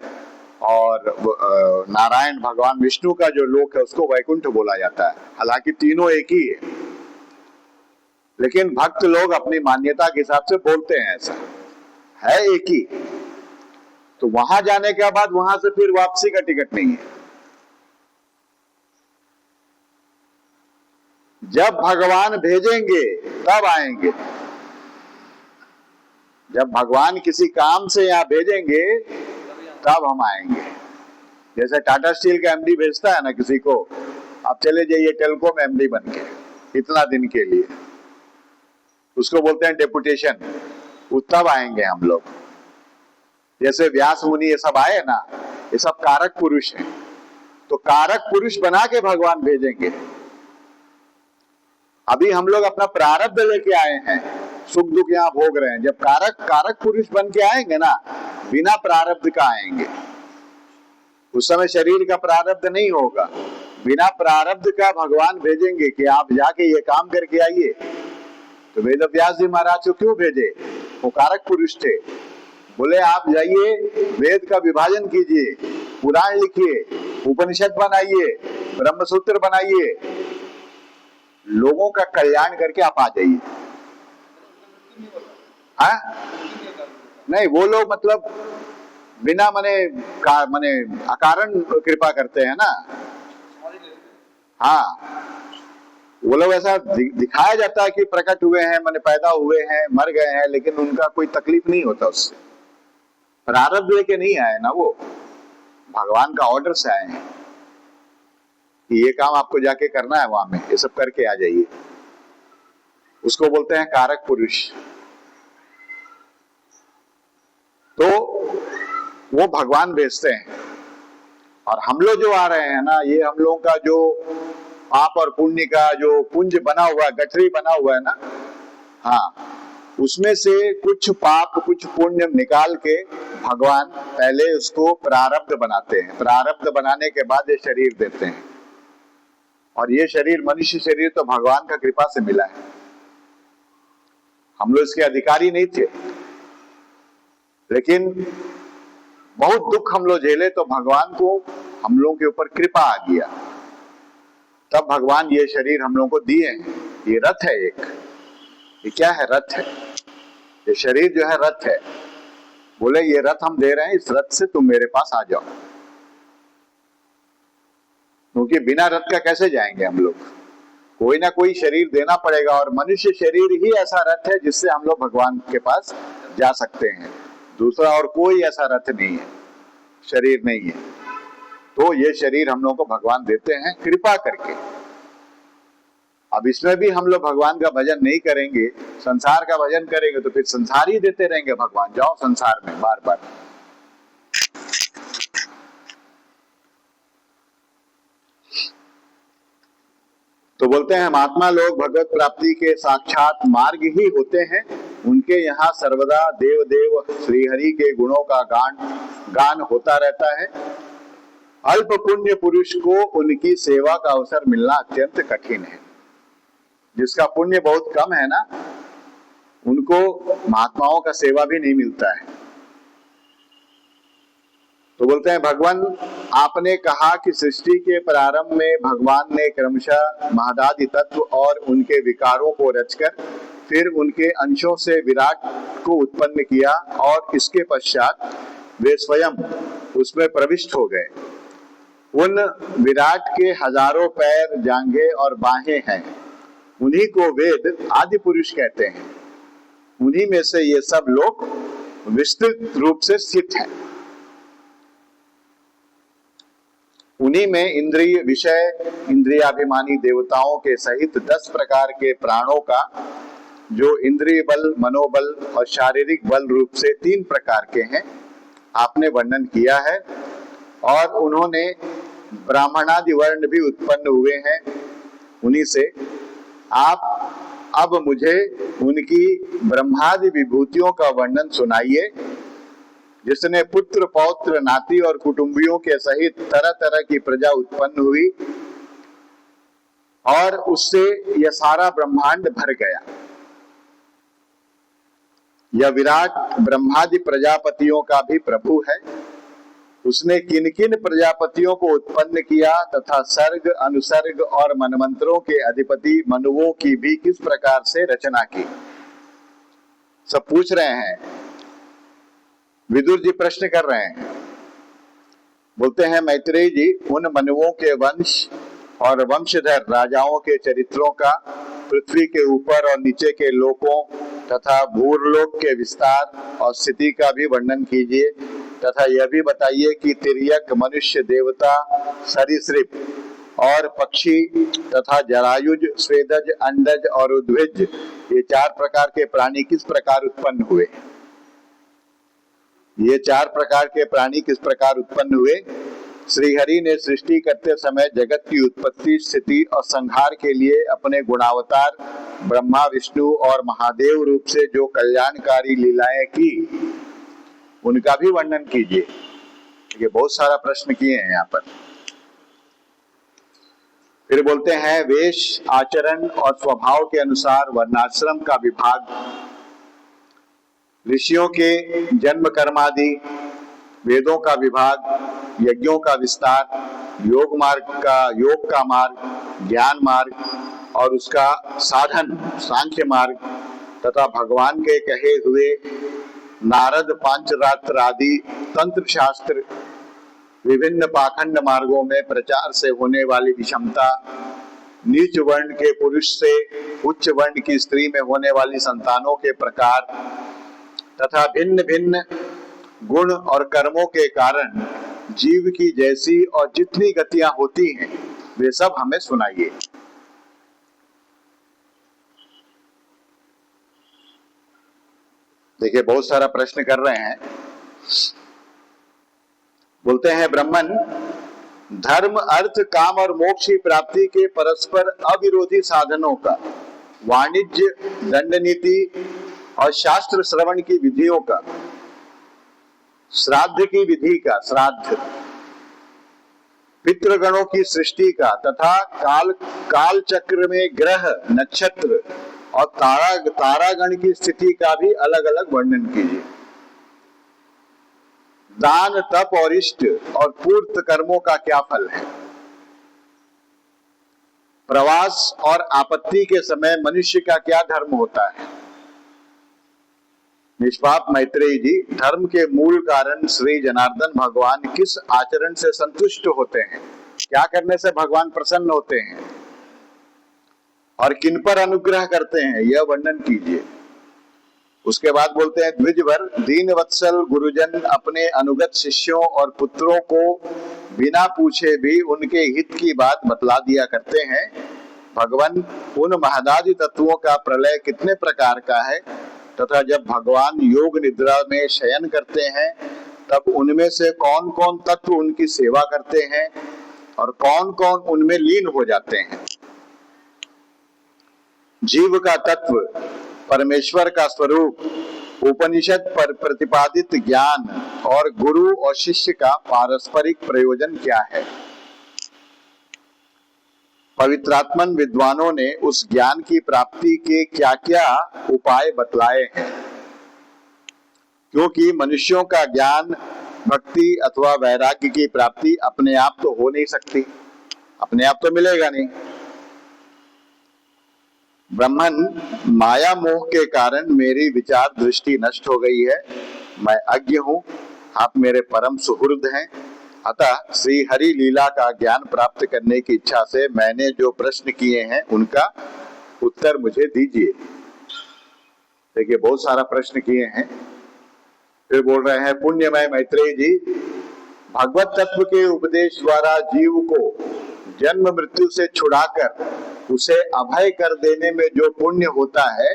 और नारायण भगवान विष्णु का जो लोक है उसको वैकुंठ बोला जाता है। हालांकि तीनों एक ही है, लेकिन भक्त लोग अपनी मान्यता के हिसाब से बोलते हैं, ऐसा है एक ही। तो वहां जाने के बाद वहां से फिर वापसी का टिकट नहीं है। जब भगवान भेजेंगे तब आएंगे, जब भगवान किसी काम से यहां भेजेंगे तब हम आएंगे। जैसे टाटा स्टील का एमडी भेजता है ना किसी को, आप चले जाइए टेलको में एमडी बन के इतना दिन के लिए, उसको बोलते हैं डेपुटेशन, वो तब आएंगे हम लोग। जैसे व्यास मुनि ये सब आए ना, ये सब कारक पुरुष हैं, तो कारक पुरुष बना के भगवान भेजेंगे। अभी हम लोग अपना प्रारब्ध लेके आए हैं, सुख दुख यहाँ भोग रहे हैं। जब कारक पुरुष बन के आएंगे ना, बिना प्रारब्ध का आएंगे, उस समय शरीर का प्रारब्ध नहीं होगा, बिना प्रारब्ध का भगवान भेजेंगे कि आप जाके ये काम करके आइए। तो वेद व्यास जी महाराज को क्यों भेजे? वो कारक पुरुष थे, बोले आप जाइए वेद का विभाजन कीजिए, पुराण लिखिए, उपनिषद बनाइए, ब्रह्मसूत्र बनाइए, लोगों का कल्याण करके आप आ जाइए। नहीं, वो लोग मतलब बिना मने अकारण कृपा करते हैं ना। हाँ, वो लोग ऐसा दिखाया जाता है कि प्रकट हुए हैं, माने पैदा हुए हैं, मर गए हैं, लेकिन उनका कोई तकलीफ नहीं होता उससे। प्रारब्ध लेके नहीं आए ना, वो भगवान का ऑर्डर से आए हैं कि ये काम आपको जाके करना है, वहां में ये सब करके आ जाइए। उसको बोलते हैं कारक पुरुष। तो वो भगवान भेजते हैं, और हम लोग जो आ रहे हैं ना, ये हम लोगों का जो पाप और पुण्य का जो पुंज बना हुआ है, गठरी बना हुआ है ना, हाँ, उसमें से कुछ पाप कुछ पुण्य निकाल के भगवान पहले उसको प्रारब्ध बनाते हैं। प्रारब्ध बनाने के बाद ये शरीर देते हैं, और ये शरीर, मनुष्य शरीर, तो भगवान का कृपा से मिला है। हम लोग इसके अधिकारी नहीं थे, लेकिन बहुत दुख हम लोग झेले तो भगवान को हम लोगों के ऊपर कृपा आ गया, तब भगवान ये शरीर हम लोगों को दिए हैं। ये रथ है एक, ये क्या है? रथ है। ये शरीर जो है रथ है। बोले ये रथ हम दे रहे हैं, इस रथ से तुम मेरे पास आ जाओ, क्योंकि बिना रथ का कैसे जाएंगे हम लोग? कोई ना कोई शरीर देना पड़ेगा, और मनुष्य शरीर ही ऐसा रथ है जिससे हम लोग भगवान के पास जा सकते हैं। दूसरा और कोई ऐसा रथ नहीं है, शरीर नहीं है। तो ये शरीर हम लोग को भगवान देते हैं कृपा करके। अब इसमें भी हम लोग भगवान का भजन नहीं करेंगे, संसार का भजन करेंगे, तो फिर संसार ही देते रहेंगे भगवान, जाओ संसार में बार बार। तो बोलते हैं महात्मा लोग भगवत प्राप्ति के साक्षात मार्ग ही होते हैं। उनके यहाँ सर्वदा देव देव श्रीहरि के गुणों का गान होता रहता है। अल्प पुण्य पुरुष को उनकी सेवा का अवसर मिलना अत्यंत कठिन है। जिसका पुण्य बहुत कम है ना, उनको महात्माओं का सेवा भी नहीं मिलता है। तो बोलते हैं भगवान, आपने कहा कि सृष्टि के प्रारंभ में भगवान ने क्रमशः महदादि तत्व और उनके विकारों को रचकर फिर उनके अंशों से विराट को उत्पन्न किया और इसके पश्चात वे स्वयं उसमें प्रविष्ट हो गए। उन विराट के हजारों पैर, जांघें और बाहें हैं। उन्हीं को वेद आदि पुरुष कहते हैं। उन्हीं में से ये सब लोग विस्तृत रूप से स्थित हैं। उन्हीं में इंद्रिय विषय, इंद्रियाभिमानी देवताओं के सहित 10 प्रकार के प्राणों का, जो इंद्रिय बल, मनोबल और शारीरिक बल रूप से 3 प्रकार के हैं, आपने वर्णन किया है। और उन्होंने ब्राह्मणादि वर्ण भी उत्पन्न हुए हैं उन्हीं से। आप अब मुझे उनकी ब्रह्मादि विभूतियों का वर्णन सुनाइए, जिसने पुत्र, पौत्र, नाती और कुटुंबियों के सहित तरह तरह की प्रजा उत्पन्न हुई और उससे यह सारा ब्रह्मांड भर गया। यह विराट ब्रह्मादि प्रजापतियों का भी प्रभु है। उसने किन किन प्रजापतियों को उत्पन्न किया तथा सर्ग, अनुसर्ग और मनमंत्रों के अधिपति मनुओं की भी किस प्रकार से रचना की, सब पूछ रहे हैं। विदुर जी प्रश्न कर रहे हैं। बोलते हैं मैत्रेय जी, उन मनुओं के वंश और वंशधर राजाओं के चरित्रों का, पृथ्वी के ऊपर और नीचे के लोकों तथा भूरलोक के विस्तार और स्थिति का भी वर्णन कीजिए, तथा यह भी बताइए कि तिर्यक, मनुष्य, देवता, सरीसृप और पक्षी तथा जरायुज, स्वेदज, अंडज और उद्भिज, ये 4 प्रकार के प्राणी किस प्रकार उत्पन्न हुए। ये 4 प्रकार के प्राणी किस प्रकार उत्पन्न हुए। श्रीहरि ने सृष्टि करते समय जगत की उत्पत्ति, स्थिति और संहार के लिए अपने गुणावतार ब्रह्मा, विष्णु और महादेव रूप से जो कल्याणकारी लीलाएं की, उनका भी वर्णन कीजिए। ये बहुत सारा प्रश्न किए हैं यहाँ पर। फिर बोलते हैं वेश, आचरण और स्वभाव के अनुसार वर्णाश्रम का विभाग, ऋषियों के जन्म कर्मादि, वेदों का विभाग, यज्ञों का विस्तार, योग का मार्ग, ज्ञान मार्ग और उसका साधन सांख्य मार्ग, तथा भगवान के कहे हुए नारद पांचरात्र आदि तंत्र शास्त्र, विभिन्न पाखंड मार्गों में प्रचार से होने वाली विषमता, नीच वर्ण के पुरुष से उच्च वर्ण की स्त्री में होने वाली संतानों के प्रकार, तथा भिन्न भिन्न गुण और कर्मों के कारण जीव की जैसी और जितनी गतियां होती हैं, वे सब हमें सुनाइए। देखिए बहुत सारा प्रश्न कर रहे हैं। बोलते हैं ब्राह्मण, धर्म, अर्थ, काम और मोक्ष की प्राप्ति के परस्पर अविरोधी साधनों का, वाणिज्य, दंड नीति और शास्त्र श्रवण की विधियों का, श्राद्ध की विधि का, श्राद्ध, पितृगणों की सृष्टि का, तथा काल चक्र में ग्रह, नक्षत्र और तारागण की स्थिति का भी अलग अलग वर्णन कीजिए। दान, तप और इष्ट और पूर्त कर्मों का क्या फल है। प्रवास और आपत्ति के समय मनुष्य का क्या धर्म होता है। निष्पाप मैत्रेय जी, धर्म के मूल कारण श्री जनार्दन भगवान किस आचरण से संतुष्ट होते हैं, क्या करने से भगवान प्रसन्न होते हैं और किन पर अनुग्रह करते हैं, यह वर्णन कीजिए। उसके बाद बोलते हैं द्विजवर, दीन वत्सल गुरुजन अपने अनुगत शिष्यों और पुत्रों को बिना पूछे भी उनके हित की बात बतला दिया करते हैं। भगवान, उन महदादि तत्वों का प्रलय कितने प्रकार का है, तथा जब भगवान योग निद्रा में शयन करते हैं तब उनमें से कौन कौन तत्व उनकी सेवा करते हैं और कौन कौन उनमें लीन हो जाते हैं। जीव का तत्व, परमेश्वर का स्वरूप, उपनिषद पर प्रतिपादित ज्ञान और गुरु और शिष्य का पारस्परिक प्रयोजन क्या है। पवित्रात्मन विद्वानों ने उस ज्ञान की प्राप्ति के क्या क्या उपाय बतलाए हैं, क्योंकि मनुष्यों का ज्ञान भक्ति अथवा वैराग्य की प्राप्ति अपने आप तो हो नहीं सकती, अपने आप तो मिलेगा नहीं। ब्रह्मन माया मोह के कारण मेरी विचार दृष्टि नष्ट हो गई है, मैं अज्ञ हूं, आप मेरे परम सुहृद हैं, अतः श्री हरि लीला का ज्ञान प्राप्त करने की इच्छा से मैंने जो प्रश्न किए हैं उनका उत्तर मुझे दीजिए। देखिए बहुत सारा प्रश्न किए हैं। फिर बोल रहे हैं, पुण्यमय मैत्रेय जी, भगवत तत्व के उपदेश द्वारा जीव को जन्म मृत्यु से छुड़ाकर उसे अभय कर देने में जो पुण्य होता है,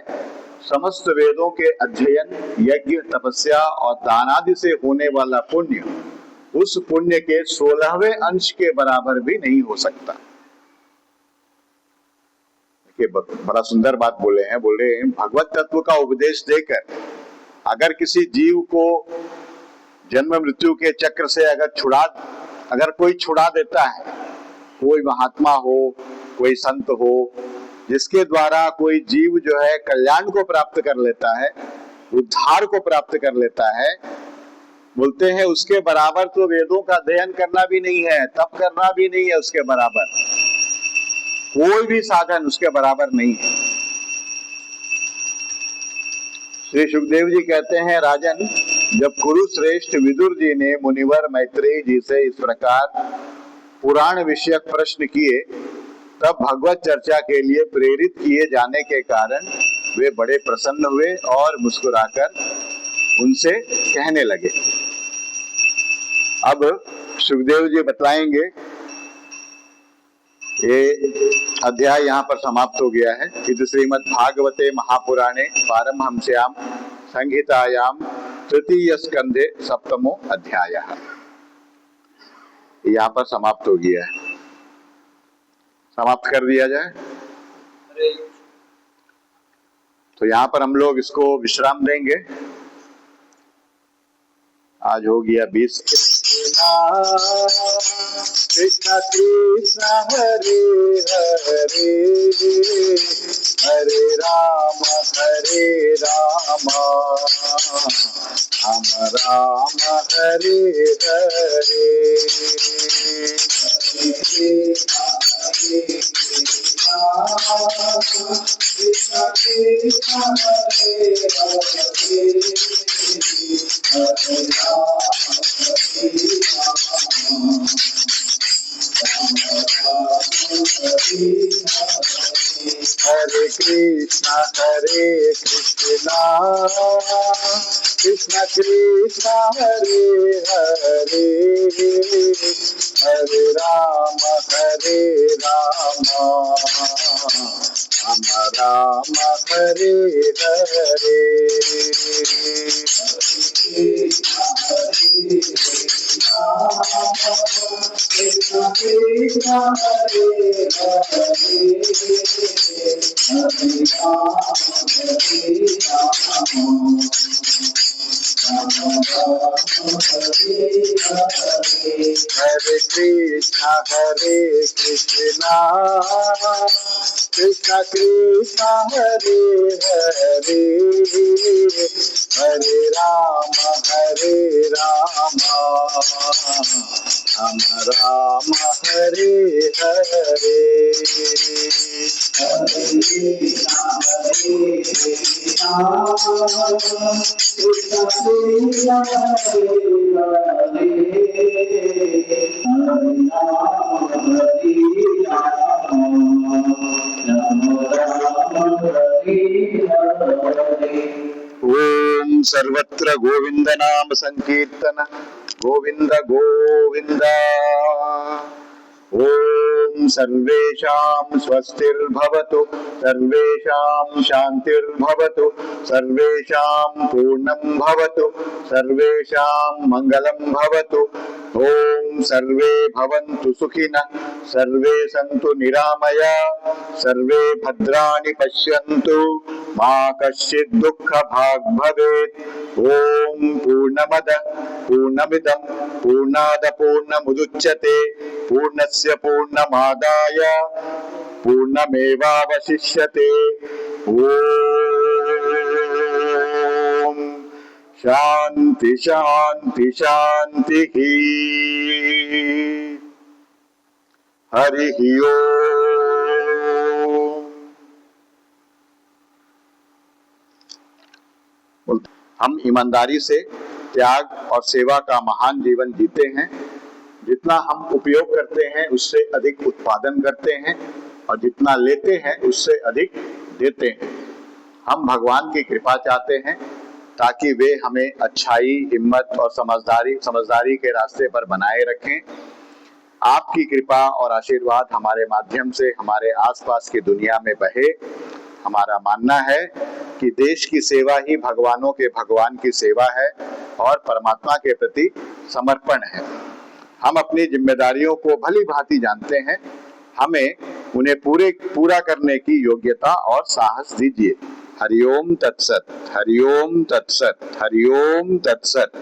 समस्त वेदों के अध्ययन, यज्ञ, तपस्या और दान आदि से होने वाला पुण्य उस पुण्य के 16वें अंश के बराबर भी नहीं हो सकता। बड़ा सुंदर बात बोले हैं, बोले भगवत तत्व का उपदेश देकर अगर किसी जीव को जन्म मृत्यु के चक्र से अगर कोई छुड़ा देता है, कोई महात्मा हो, कोई संत हो, जिसके द्वारा कोई जीव जो है कल्याण को प्राप्त कर लेता है, उद्धार को प्राप्त कर लेता है, बोलते हैं उसके बराबर तो वेदों का अध्ययन करना भी नहीं है, तप करना भी नहीं है, उसके बराबर कोई भी साधन उसके बराबर नहीं है। श्री सुखदेव जी कहते हैं, राजन, जब कुरु श्रेष्ठ विदुर जी ने मुनिवर मैत्रेय जी से इस प्रकार पुराण विषयक प्रश्न किए, तब भगवत चर्चा के लिए प्रेरित किए जाने के कारण वे बड़े प्रसन्न हुए और मुस्कुराकर उनसे कहने लगे। अब सुखदेव जी बतलाएंगे, ये अध्याय यहाँ पर समाप्त हो गया है। इति श्रीमद् भागवते महापुराणे पारमहंस्याम संहितायाम तृतीय स्कंधे सप्तमो अध्याय यहाँ पर समाप्त हो गया है। समाप्त कर दिया जाए तो यहाँ पर हम लोग इसको विश्राम देंगे। आज हो गया 20। कृष्ण कृष्ण हरे हरे, हरे राम राम राम हरे हरे। हरे कृष्णा कृष्ण कृष्ण हरे हरे, हरे राम राम राम हरे हरे। हरे कृष्णा कृष्ण कृष्ण हरे हरे, हरे राम राम राम हरे हरे। ओम सर्वत्र गोविंद नाम संकीर्तन, गोविंद गोविंद। ओम सर्वेषां स्वस्तिर्भवतु, सर्वेषां शान्तिर्भवतु, सर्वेषां पूर्णं भवतु, सर्वेषां मंगलं भवतु। ओम सर्वे भवन्तु सुखिनः, सर्वे सन्तु निरामया, सर्वे भद्राणि पश्यन्तु, मा कश्चित् दुःखभाग् भवेत्। ओम पूर्णमदः पूर्णमिदं पूर्णात् पूर्णमुदच्यते, पूर्णस्य पूर्णमादाय पूर्णमेवावशिष्यते। ओम शांति शांति शांति ही। हरि ओम। हम ईमानदारी से त्याग और सेवा का महान जीवन जीते हैं। जितना हम उपयोग करते हैं उससे अधिक उत्पादन करते हैं और जितना लेते हैं उससे अधिक देते हैं। हम भगवान की कृपा चाहते हैं ताकि वे हमें अच्छाई, हिम्मत और समझदारी के रास्ते पर बनाए रखें। आपकी कृपा और आशीर्वाद हमारे माध्यम से हमारे आसपास की दुनिया में बहे। हमारा मानना है कि देश की सेवा ही भगवानों के भगवान की सेवा है और परमात्मा के प्रति समर्पण है। हम अपनी जिम्मेदारियों को भली भांति जानते हैं। हमें उन्हें पूरा करने की योग्यता और साहस दीजिए। हरिओम तत्सत, हरिओम तत्सत, हरिओम तत्सत।